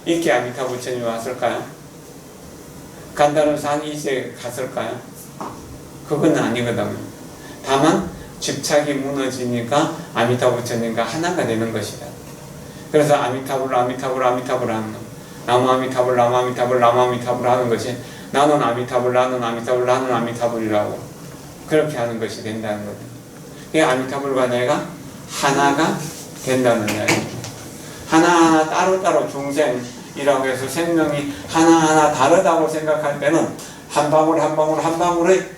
있게 아미타 부처님이 왔을까요? 간다는 상이 있게 갔을까요? 그건 아니거든요. 다만 집착이 무너지니까 아미타 부처님과 하나가 되는 것이다. 그래서 아미타불 하는 거. 나무 아미타불 하는 것이 나는 아미타불, 나는 아미타불이라고 그렇게 하는 것이 된다는 거죠. 그 아미타불과 내가 하나가 된다는 이야기입니다. 하나하나 따로따로 중생이라고 해서 생명이 하나하나 다르다고 생각할 때는 한 방울의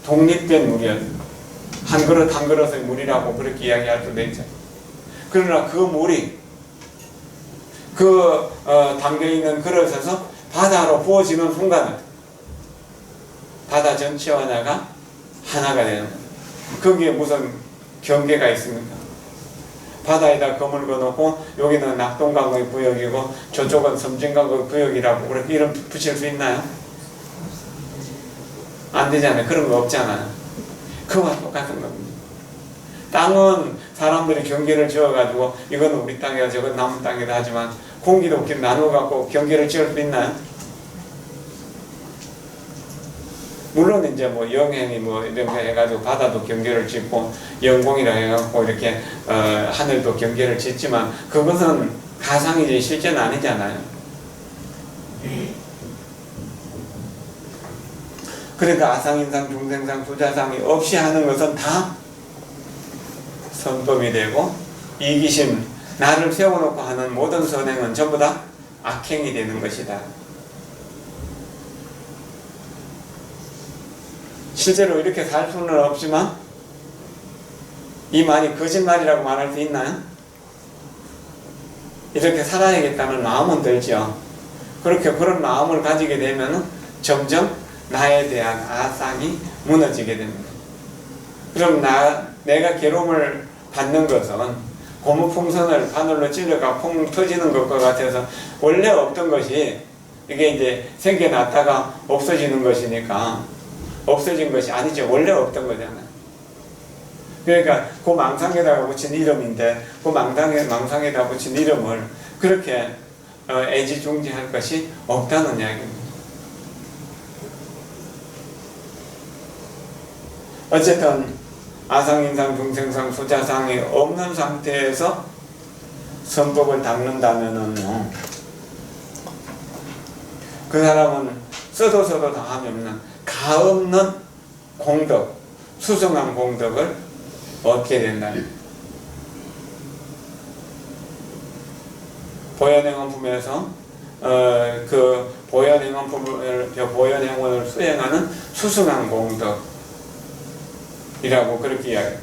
독립된 물이야. 한 그릇의 물이라고 그렇게 이야기할 수도 있죠. 그러나 그 물이 담겨있는 그릇에서 바다로 부어지는 순간 바다 전체와 나가 하나가 되는 거예요. 거기에 무슨 경계가 있습니까? 바다에다 검을 그어놓고 여기는 낙동강의 구역이고 저쪽은 섬진강의 구역이라고 그렇게 이름 붙일 수 있나요? 안 되잖아요. 그런 거 없잖아요. 그와 똑같은 겁니다. 땅은 사람들이 경계를 지어가지고 이건 우리 땅이다 저건 남은 땅이다 하지만 공기도 이렇게 나눠갖고 경계를 지을 수 있나요? 물론 이제 뭐 영행이 뭐 이런 거 해가지고 바다도 경계를 짓고 영공이라 해갖고 이렇게 하늘도 경계를 짓지만 그것은 가상이지 실제는 아니잖아요. 그러니까 아상인상, 중생상, 수자상이 없이 하는 것은 다 선법이 되고 이기심, 나를 세워놓고 하는 모든 선행은 전부 다 악행이 되는 것이다. 실제로 이렇게 살 수는 없지만 이 말이 거짓말이라고 말할 수 있나요? 이렇게 살아야겠다는 마음은 들죠. 그런 마음을 가지게 되면 점점 나에 대한 아상이 무너지게 됩니다. 그럼 내가 괴로움을 받는 것은 고무풍선을 바늘로 찔러가 퐁 터지는 것과 같아서 원래 없던 것이 이게 이제 생겨났다가 없어지는 것이니까 없어진 것이 아니죠. 원래 없던 거잖아요. 그러니까 그 망상에다가 붙인 이름인데 그 망상에다 붙인 이름을 그렇게 애지중지할 것이 없다는 이야기입니다. 어쨌든 아상인상 중생상 수자상이 없는 상태에서 선법을 닦는다면은 그 사람은 써도 다 하면 가없는 공덕, 수승한 공덕을 얻게 된다. 보현행원품에서 그 보현행원을 수행하는 수승한 공덕이라고 그렇게 이야기해요.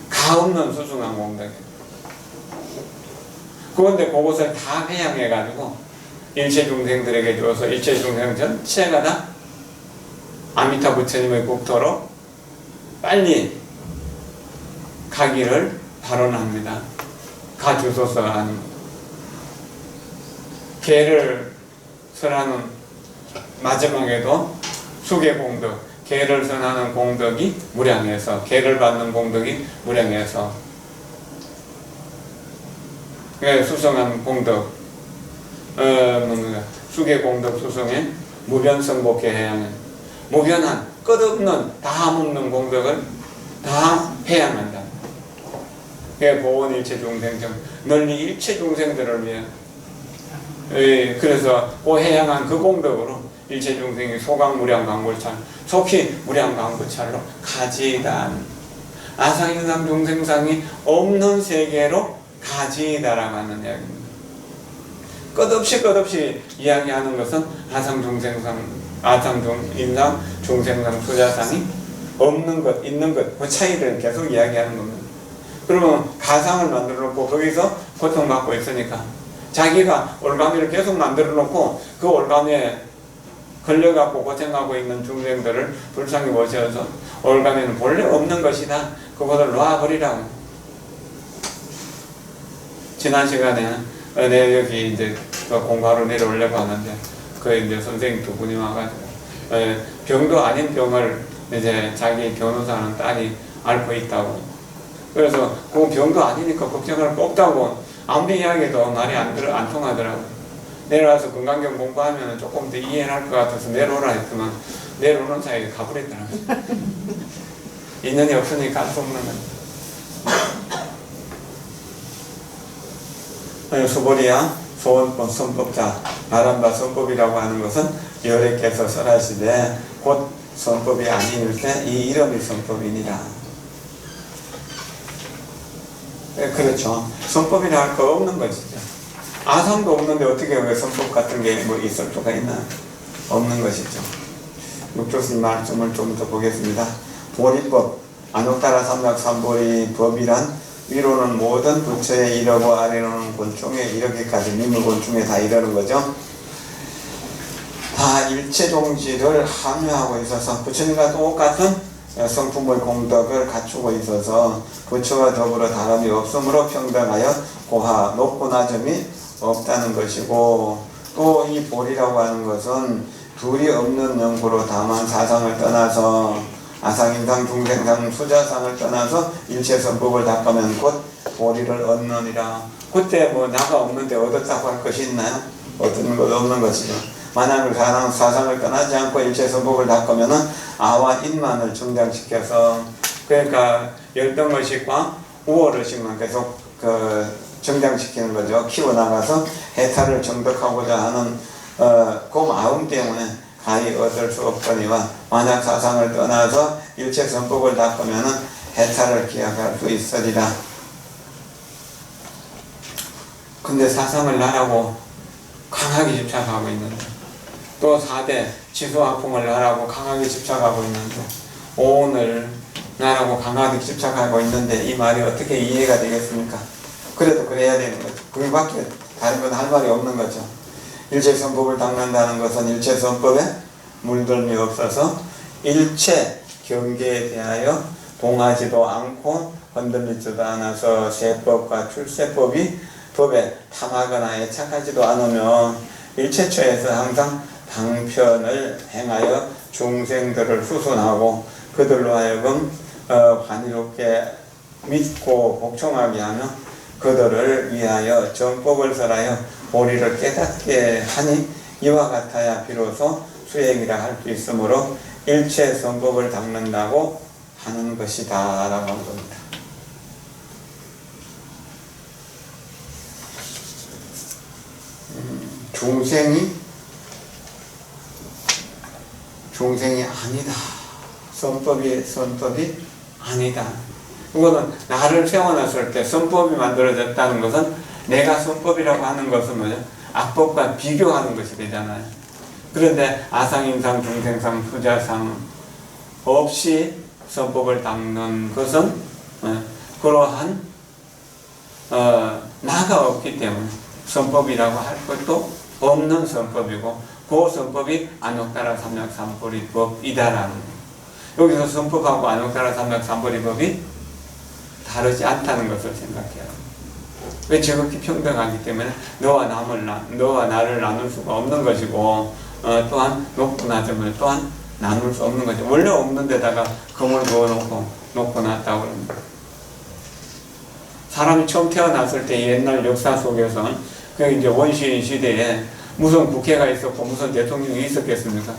가없는 수승한 공덕이에요. 그런데 그것을 다 회양해가지고 일체 중생들에게 주어서 일체 중생 전체가 다 아미타 부처님의 국토로 빨리 가기를 발언합니다. 가주소서 하는 개를 선하는 마지막에도 수계공덕, 개를 선하는 공덕이 무량해서 개를 받는 공덕이 무량해서 수성한 공덕 수계공덕 수성에 무변성복해 해양은 무변한 끝없는 다 먹는 공덕을 다 해양한다. 보온 일체 중생정 널리 일체 중생들을 위해 그래서 그 해양한 그 공덕으로 일체 중생이 소강무량광불찰 속히 무량광불찰로 가지이다. 아상인상 중생상이 없는 세계로 가지이다라고 하는 이야기입니다. 끝없이 이야기하는 것은 아상인상 중생상 수자상이 없는 것, 있는 것, 그 차이를 계속 이야기하는 겁니다. 그러면 가상을 만들어 놓고 거기서 고통받고 있으니까 자기가 올가미를 계속 만들어 놓고 그 올가미에 걸려갖고 고생하고 있는 중생들을 불쌍히 모셔서 올가미는 본래 없는 것이다. 그것을 놔버리라고. 지난 시간에 내 여기 이제 공부하러 내려오려고 하는데 그 이제 선생님 두 분이 와가지고 병도 아닌 병을 이제 자기 변호사는 딸이 앓고 있다고. 그래서 그 병도 아니니까 걱정할 거 없다고 아무리 이야기해도 말이 안 통하더라고. 내려와서 건강경 공부하면 조금 더 이해를 할 것 같아서 내려오라 했더만 내려오는 사이에 가버렸더라고. 인연이 없으니까 할 수 없는 거야. 수보리야 소원법 선법자 바람바 선법이라고 하는 것은 여래께서 설하시되 곧 선법이 아니일 때 이 이름이 선법이니라. 그렇죠. 선법이라 할 거 없는 것이죠. 아상도 없는데 어떻게 왜 선법 같은 게 뭐 있을 수가 있나? 없는 것이죠. 육조스님 말씀을 좀 더 보겠습니다. 보리법, 안옥따라 삼락 삼보리 법이란 위로는 모든 부처에 이르고 아래로는 곤충에 이르기까지 미물곤충에 다 이르는 거죠. 다 일체종지를 함유하고 있어서 부처님과 똑같은 성품의 공덕을 갖추고 있어서 부처와 더불어 다름이 없으므로 평등하여 고하 높고 낮음이 없다는 것이고, 또 이 보리라고 하는 것은 둘이 없는 영구로 다만 사상을 떠나서 아상인상 중생상 수자상을 떠나서 일체선법을 닦으면 곧 보리를 얻느니라. 그때 뭐 나가 없는데 얻었다고 할 것이 있나요? 얻는 것 없는 것이죠. 만약 사상을 떠나지 않고 일체선법을 닦으면은 아와 인만을 정장시켜서, 그러니까 열등의식과 우월의식만 계속 정장시키는 거죠. 키워나가서 해탈을 정덕하고자 하는 그 마음 때문에 가히 얻을 수 없거니와, 만약 사상을 떠나서 일체선법을 닦으면은 해탈을 기약할 수 있으리라. 근데 사상을 나라고 강하게 집착하고 있는데, 또 4대 지수화풍을 나라고 강하게 집착하고 있는데, 오늘 나라고 강하게 집착하고 있는데 이 말이 어떻게 이해가 되겠습니까? 그래도 그래야 되는 거죠. 그밖에 다른 건 할 말이 없는 거죠. 일체선법을 닦는다는 것은 일체선법에 물들미 없어서 일체 경계에 대하여 동하지도 않고 흔들리지도 않아서 세법과 출세법이 법에 탐하거나 애착하지도 않으면 일체처에서 항상 방편을 행하여 중생들을 후순하고 그들로 하여금 환희롭게 믿고 복종하게 하며 그들을 위하여 정법을 설하여 도리를 깨닫게 하니 이와 같아야 비로소 수행이라 할 수 있으므로 일체 성법을 닦는다고 하는 것이다 라고 한 겁니다. 중생이 아니다. 선법이 아니다. 이거는 나를 세워놨을 때 선법이 만들어졌다는 것은 내가 선법이라고 하는 것은 뭐죠? 악법과 비교하는 것이 되잖아요. 그런데 아상인상, 중생상, 후자상 없이 선법을 닦는 것은 그러한 나가 없기 때문에 선법이라고 할 것도 없는 선법이고 그 선법이 안옥따라 삼약삼보리법이다라는 거예요. 여기서 선법하고 안옥따라 삼약삼보리법이 다르지 않다는 것을 생각해야 합니다. 왜 지극히 평등하기 때문에 너와 나를 나눌 수가 없는 것이고 또한 높고 낮음을 또한 나눌 수 없는 거죠. 원래 없는 데다가 금을 그어놓고 놓고 놨다고 그럽니다. 사람이 처음 태어났을 때 옛날 역사 속에서 그 이제 원시인 시대에 무슨 국회가 있었고 무슨 대통령이 있었겠습니까?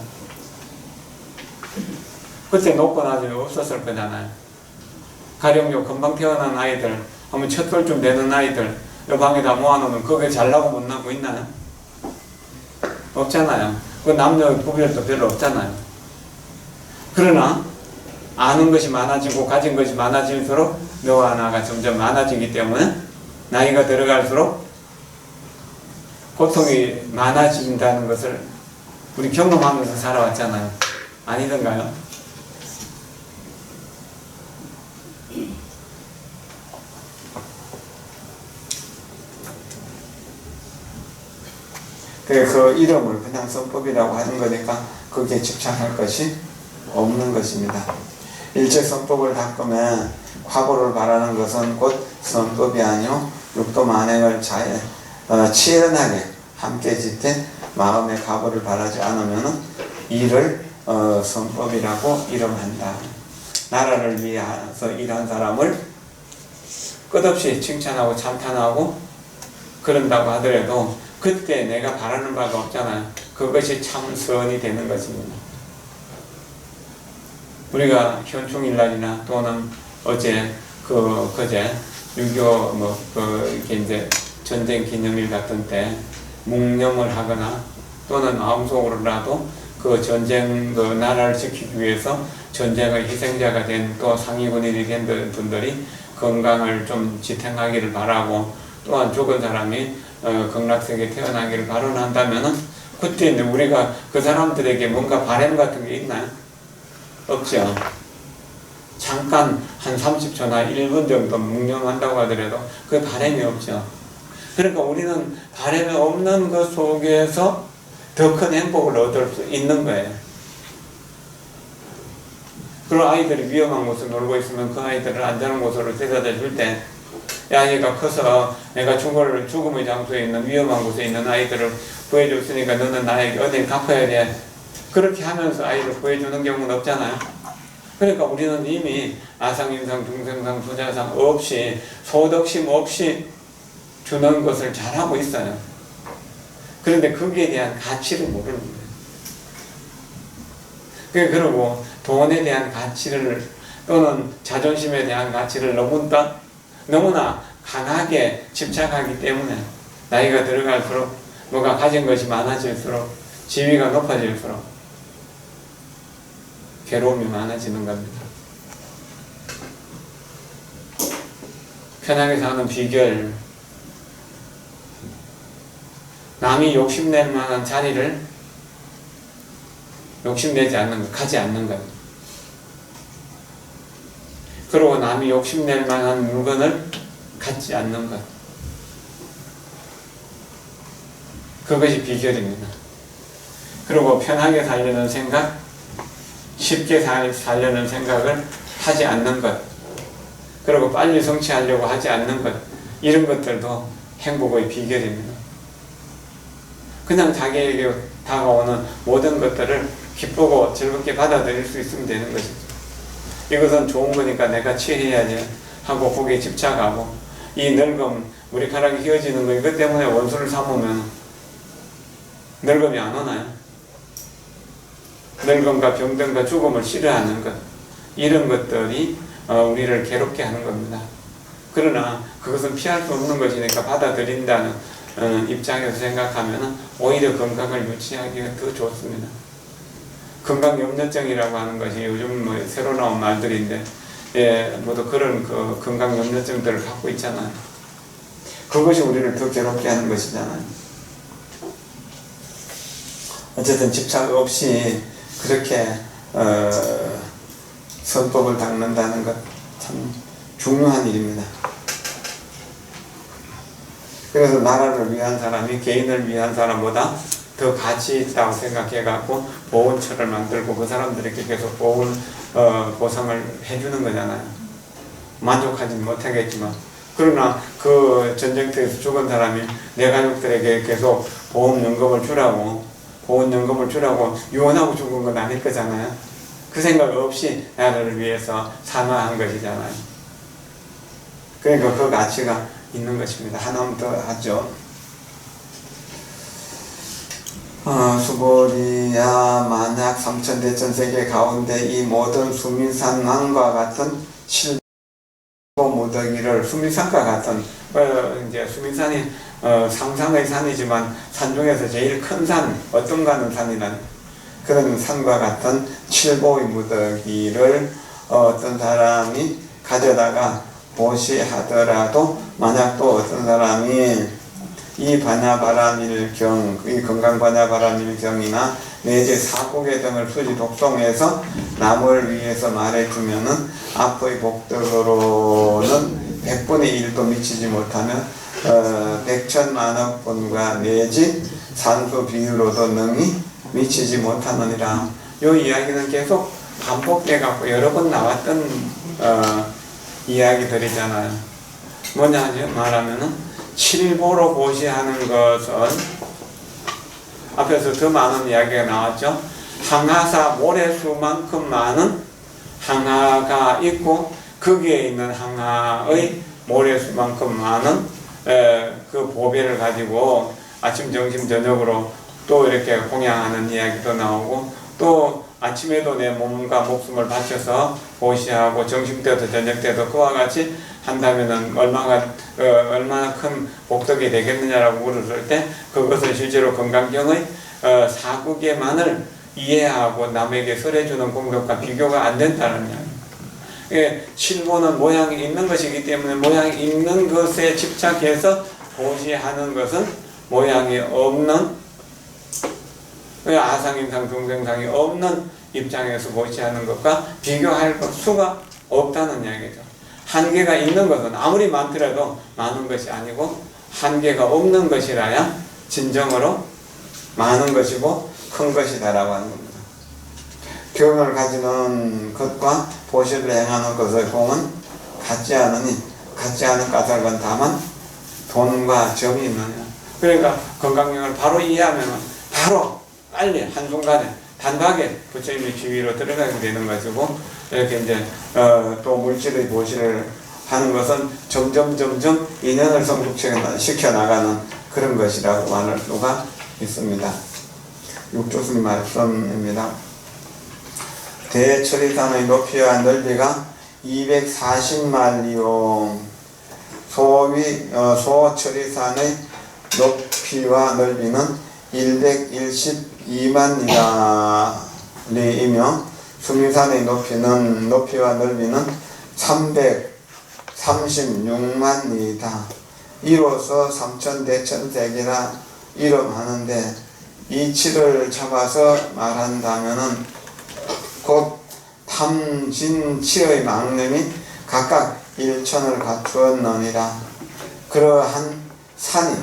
그때 놓고 낮음이 없었을 거잖아요. 가령 금방 태어난 아이들, 한번 첫 돌쯤 되는 아이들 이 방에다 모아놓으면 그게 잘나고 못나고 있나요? 없잖아요. 그 남녀 구별도 별로 없잖아요. 그러나 아는 것이 많아지고 가진 것이 많아질수록 너와 나가 점점 많아지기 때문에 나이가 들어갈수록 고통이 많아진다는 것을 우리 경험하면서 살아왔잖아요. 아니던가요? 그 이름을 그냥 선법이라고 하는 거니까 거기에 집착할 것이 없는 것입니다. 일체 선법을 닦으면 화보를 바라는 것은 곧 선법이 아니요 육도 만행을 치열하게 함께 짓되 마음의 과보를 바라지 않으면 이를 선법이라고 이름한다. 나라를 위해서 일한 사람을 끝없이 칭찬하고 찬탄하고 그런다고 하더라도 그때 내가 바라는 바가 없잖아요. 그것이 참 선이 되는 것입니다. 우리가 현충일날이나 또는 어제 그제 6.25 이렇게 이제 전쟁 기념일 같은 때 묵념을 하거나 또는 마음속으로라도 그 전쟁 그 나라를 지키기 위해서 전쟁의 희생자가 된 또 상위군인이 된 분들이 건강을 좀 지탱하기를 바라고 또한 죽은 사람이 극락세계에 태어나기를 발언한다면은 그때 이제 우리가 그 사람들에게 뭔가 바람 같은 게 있나요? 없죠. 잠깐 한 30초나 1분 정도 묵념한다고 하더라도 그 바람이 없죠. 그러니까 우리는 바람이 없는 것 속에서 더 큰 행복을 얻을 수 있는 거예요. 그런 아이들이 위험한 곳에 놀고 있으면 그 아이들을 안전한 곳으로 데려다 줄 때 야, 얘가 커서 내가 죽음의 장소에 있는 위험한 곳에 있는 아이들을 구해줬으니까 너는 나에게 어딜 갚아야 돼. 그렇게 하면서 아이를 구해주는 경우는 없잖아요. 그러니까 우리는 이미 아상인상, 중생상, 수자상 없이 소득심 없이 주는 것을 잘하고 있어요. 그런데 거기에 대한 가치를 모르는 거예요. 그리고 돈에 대한 가치를 또는 자존심에 대한 가치를 너무나 강하게 집착하기 때문에 나이가 들어갈수록 뭐가 가진 것이 많아질수록 지위가 높아질수록 괴로움이 많아지는 겁니다. 편하게 사는 비결, 남이 욕심낼 만한 자리를 욕심내지 않는 것, 가지 않는 것. 그리고 남이 욕심낼 만한 물건을 갖지 않는 것. 그것이 비결입니다. 그리고 편하게 살려는 생각, 쉽게 살려는 생각을 하지 않는 것, 그리고 빨리 성취하려고 하지 않는 것, 이런 것들도 행복의 비결입니다. 그냥 자기에게 다가오는 모든 것들을 기쁘고 즐겁게 받아들일 수 있으면 되는 것이죠. 이것은 좋은 거니까 내가 취해야지 하고 거기에 집착하고, 이 늙음, 머리카락이 휘어지는 거, 이것 때문에 원수를 삼으면 늙음이 안 오나요? 늙음과 병든과 죽음을 싫어하는 것, 이런 것들이 우리를 괴롭게 하는 겁니다. 그러나 그것은 피할 수 없는 것이니까 받아들인다는 입장에서 생각하면 오히려 건강을 유지하기가 더 좋습니다. 건강염려증이라고 하는 것이 요즘 뭐 새로 나온 말들인데, 예, 모두 그런 그 건강염려증들을 갖고 있잖아요. 그것이 우리를 더 괴롭게 하는 것이잖아요. 어쨌든 집착 없이 그렇게 선법을 닦는다는 것 참 중요한 일입니다. 그래서 나라를 위한 사람이 개인을 위한 사람보다 더 가치 있다고 생각해갖고 보훈처를 만들고 그 사람들에게 계속 보상을 해주는 거잖아요. 만족하지는 못하겠지만, 그러나 그 전쟁터에서 죽은 사람이 내 가족들에게 계속 보험연금을 주라고 유언하고 죽은 건 아닐 거잖아요. 그 생각 없이 나라를 위해서 산화한 것이잖아요. 그러니까 그 가치가 있는 것입니다. 하나만 더 하죠. 수보리야, 만약 삼천대천세계 가운데 이 모든 수미산왕과 같은 실보 무더기를, 수미산과 같은 이제 수미산이 상상의 산이지만 산 중에서 제일 큰 산, 어떤가는 산이라는 그런 산과 같은 칠보의 무더기를 어떤 사람이 가져다가 보시하더라도, 만약 또 어떤 사람이 이 반야바라밀경, 이 건강반야바라밀경이나 내지 사국의 등을 수지 독송해서 남을 위해서 말해주면은 앞의 복덕으로는 100분의 1도 미치지 못하면 100천만억 분과 내지 산수 비유로도 능히 미치지 못하느니라. 이 이야기는 계속 반복돼 갖고 여러 번 나왔던 이야기들이잖아요. 뭐냐 말하면은 칠보로 보시하는 것은 앞에서 더 많은 이야기가 나왔죠. 항하사 모래수만큼 많은 항하가 있고, 거기에 있는 항하의 모래수만큼 많은 그 보배를 가지고 아침, 점심, 저녁으로 또 이렇게 공양하는 이야기도 나오고, 또 아침에도 내 몸과 목숨을 바쳐서 보시하고 점심 때도 저녁 때도 그와 같이 한다면은 얼마나 큰 복덕이 되겠느냐라고 물었을 때, 그것은 실제로 건강경의 사국에만을 이해하고 남에게 설해주는 공덕과 비교가 안 된다는 이야기. 칠보는 모양이 있는 것이기 때문에 모양이 있는 것에 집착해서 보시하는 것은 모양이 없는, 아상인상 중생상이 없는 입장에서 보시하는 것과 비교할 수가 없다는 이야기죠. 한계가 있는 것은 아무리 많더라도 많은 것이 아니고, 한계가 없는 것이라야 진정으로 많은 것이고 큰 것이다라고 하는 겁니다. 교훈을 가지는 것과 보시를 행하는 것의 공은 같지 않으니 같지 않은 까닭은 다만 돈과 점이 있느냐. 그러니까 건강경을 바로 이해하면 바로 빨리 한순간에 단박에 부처님의 지위로 들어가게 되는 것이고, 이렇게 이제 또 물질의 보시를 하는 것은 점점 인연을 성숙시켜 나가는 그런 것이라고 말할 수가 있습니다. 육조스님 말씀입니다. 대처리산의 높이와 넓이가 240만리요. 소처리산의 높이와 넓이는 112만리이며 수미산의 높이와 넓이는 336만리다. 이로써 삼천대천세계라 이름하는데, 이치를 잡아서 말한다면은 곧 탐진치의 망념이 각각 일천을 갖추었느니라. 그러한 산이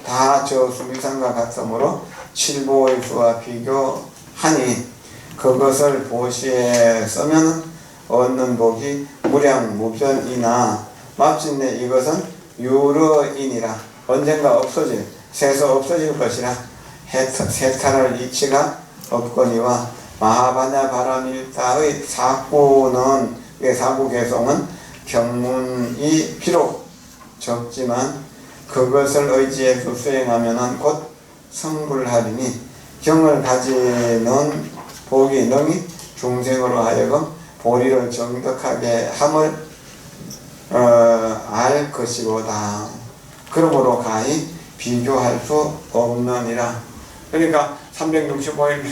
다 저 수미산과 같으므로 칠보의 수와 비교하니 그것을 보시에 쓰면 얻는 복이 무량무변이나 마침내 이것은 유러이니라. 언젠가 없어질, 새서 없어질 것이라. 해탈할 이치가 없거니와 마하바냐 바라밀다의 사고는, 사고 개성은 경문이 비록 적지만 그것을 의지해서 수행하면은 곧 성불하리니 경을 가지는 복이 능히 중생으로 하여금 보리를 정덕하게 함을 알 것이로다. 그러므로 가히 비교할 수 없느니라. 그러니까 365일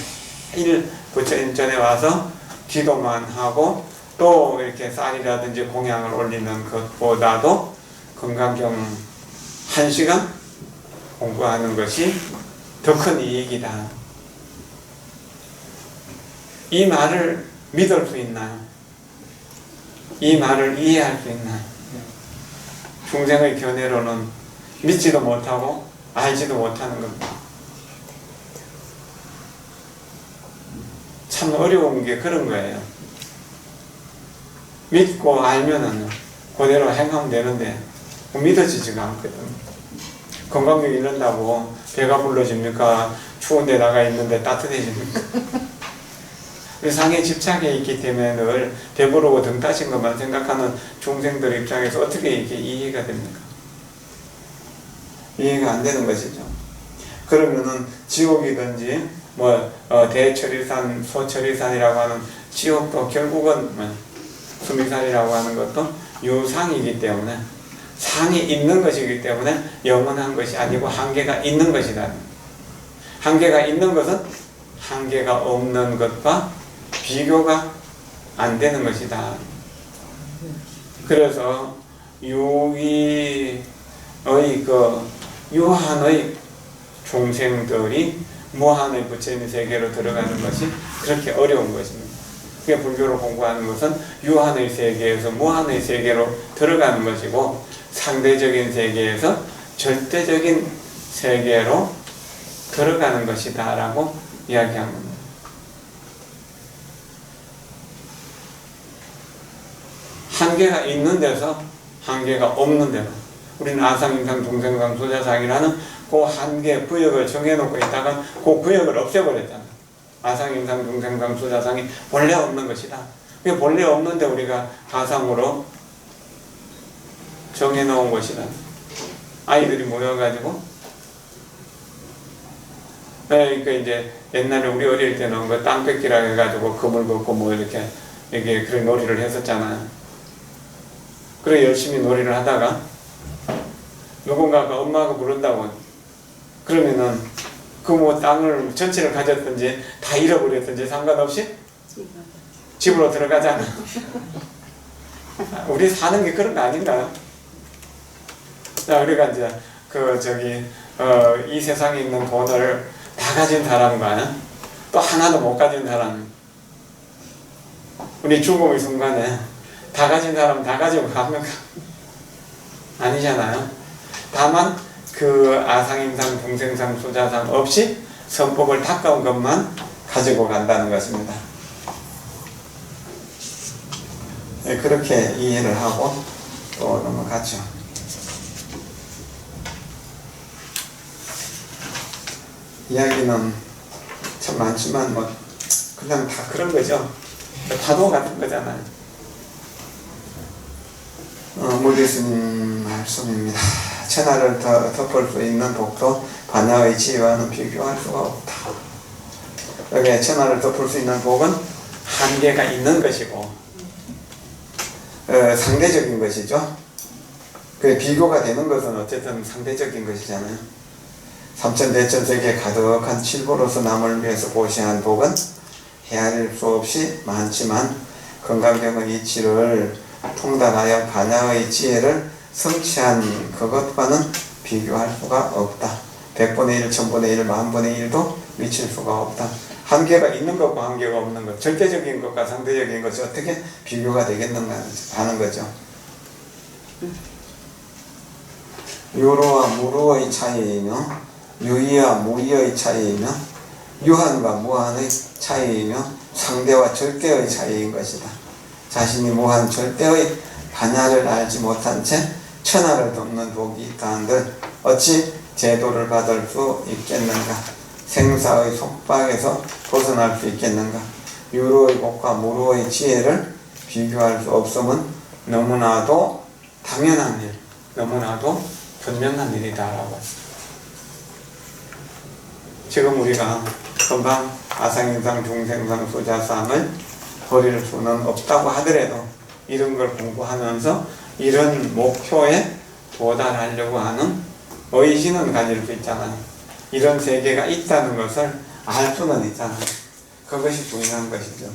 매일 부처님 전에 와서 기도만 하고 또 이렇게 쌀이라든지 공양을 올리는 것보다도 건강경 1시간 공부하는 것이 더 큰 이익이다. 이 말을 믿을 수 있나요? 이 말을 이해할 수 있나요? 중생의 견해로는 믿지도 못하고 알지도 못하는 겁니다. 참 어려운 게 그런 거예요. 믿고 알면은 그대로 행하면 되는데 믿어지지가 않거든. 건강력이 잃는다고 배가 불러집니까? 추운 데 나가 있는데 따뜻해집니까? 상에 집착해 있기 때문에 늘 배부르고 등 따신 것만 생각하는 중생들 입장에서 어떻게 이게 이해가 됩니까? 이해가 안 되는 것이죠. 그러면은 지옥이든지 대처리산, 소처리산이라고 하는 지옥도 결국은 수미산이라고 하는 것도 유상이기 때문에, 상이 있는 것이기 때문에 영원한 것이 아니고 한계가 있는 것이다. 한계가 있는 것은 한계가 없는 것과 비교가 안 되는 것이다. 그래서 유한의 중생들이 무한의 부처님 세계로 들어가는 것이 그렇게 어려운 것입니다. 그게 불교를 공부하는 것은 유한의 세계에서 무한의 세계로 들어가는 것이고, 상대적인 세계에서 절대적인 세계로 들어가는 것이다 라고 이야기한 겁니다. 한계가 있는 데서 한계가 없는 데로, 우리는 아상인상 중생상 소자상이라는 그 한계 구역을 정해놓고 있다가 그 구역을 없애버렸잖아. 아상인상 중생상 소자상이 본래 없는 것이다. 그게 본래 없는데 우리가 가상으로 정해놓은 것이다. 아이들이 모여가지고, 그러니까 이제 옛날에 우리 어릴 때는 그 땅뺏기라 해가지고 그물 걷고 이렇게 그런 놀이를 했었잖아요. 그래 열심히 놀이를 하다가 누군가가 엄마가 부른다고 그러면은 그 땅을 전체를 가졌든지 다 잃어버렸든지 상관없이 집으로 들어가잖아. 우리 사는 게 그런 거 아닌가요? 자, 우리가 이제 이 세상에 있는 돈을 다 가진 사람과 또 하나도 못 가진 사람, 우리 죽음의 순간에 다 가진 사람 다 가지고 가면 아니잖아요. 다만 그 아상인상, 중생상, 소자상 없이 선법을 닦아온 것만 가지고 간다는 것입니다. 그렇게 이해를 하고 또 넘어가죠. 이야기는 참 많지만 그냥 다 그런 거죠. 파도 같은 거잖아요. 무리스님 말씀입니다. 천하를 덮을 수 있는 복도 반야의 지혜와는 비교할 수가 없다. 여기 천하를 덮을 수 있는 복은 한계가 있는 것이고 상대적인 것이죠. 비교가 되는 것은 어쨌든 상대적인 것이잖아요. 삼천대천세계 가득한 칠보로서 남을 위해서 보시한 복은 헤아릴 수 없이 많지만 건강경의 이치를 통달하여 반야의 지혜를 성취한 그것과는 비교할 수가 없다. 100분의 1, 1000분의 1, 10,000분의 1도 미칠 수가 없다. 한계가 있는 것과 한계가 없는 것, 절대적인 것과 상대적인 것이 어떻게 비교가 되겠는가 하는 거죠. 유로와 무로의 차이이며 유의와 무의의 차이이며 유한과 무한의 차이이며 상대와 절대의 차이인 것이다. 자신이 무한 절대의 반야를 알지 못한 채 천하를 돕는 독이 있다한들 어찌 제도를 받을 수 있겠는가? 생사의 속박에서 벗어날 수 있겠는가? 유로의 복과 무로의 지혜를 비교할 수 없음은 너무나도 당연한 일, 너무나도 분명한 일이다라고 했습니다. 지금 우리가 금방 아상인상 중생상 소자상을 버릴 수는 없다고 하더라도 이런 걸 공부하면서 이런 목표에 도달하려고 하는 의지는 가질 수 있잖아요. 이런 세계가 있다는 것을 알 수는 있잖아요. 그것이 중요한 것이죠.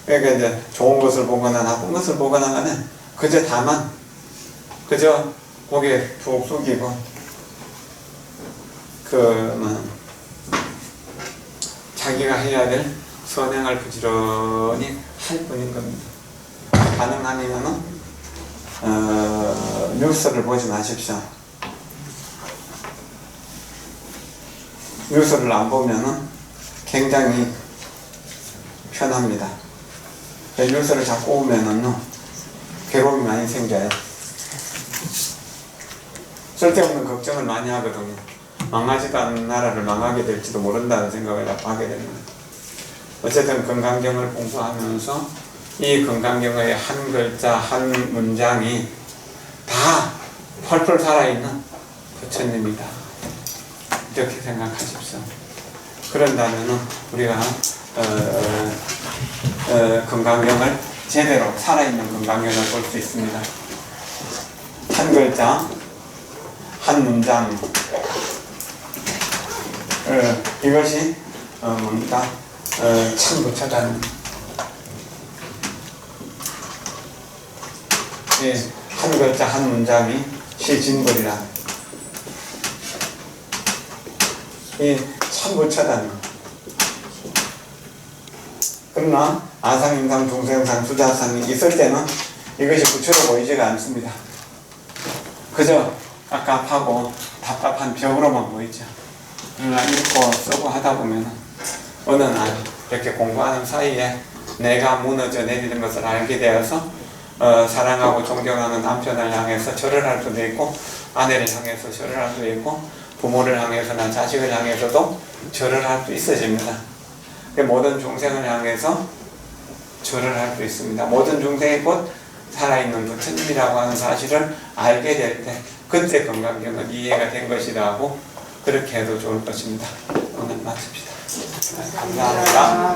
그러니까 이제 좋은 것을 보거나 나쁜 것을 보거나 간에 그저 고개 푹 숙이고 자기가 해야 될 선행을 부지런히 할 뿐인 겁니다. 가능하면은 뉴스를 보지 마십시오. 뉴스를 안 보면은 굉장히 편합니다. 뉴스를 자꾸 보면은 괴로움이 많이 생겨요. 쓸데없는 걱정을 많이 하거든요. 망하지도 않은 나라를 망하게 될지도 모른다는 생각을 자꾸 하게 됩니다. 어쨌든 건강경을 공부하면서 이 건강경의 한 글자 한 문장이 다 펄펄 살아있는 부처님이다. 이렇게 생각하십시오. 그런다면 우리가 건강경을 제대로 살아있는 건강경을 볼 수 있습니다. 한 글자 한 문장 이것이 뭡니까? 참 부처다는 한 글자 한 문장이 시진불이라 참 부처다는 것. 그러나 아상인상 중생상 수자상이 있을 때는 이것이 부처로 보이지가 않습니다. 그저 깝깝하고 답답한 벽으로만 보이죠. 그러나 읽고 쓰고 하다 보면 어느 날 이렇게 공부하는 사이에 내가 무너져 내리는 것을 알게 되어서 사랑하고 존경하는 남편을 향해서 절을 할 수도 있고 아내를 향해서 절을 할 수도 있고 부모를 향해서나 자식을 향해서도 절을 할 수 있어집니다. 모든 중생을 향해서 절을 할 수 있습니다. 모든 중생이 곧 살아있는 부처님이라고 하는 사실을 알게 될 때 그때 건강경은 이해가 된 것이라고 그렇게 해도 좋을 것입니다. 오늘 마칩시다. 감사합니다.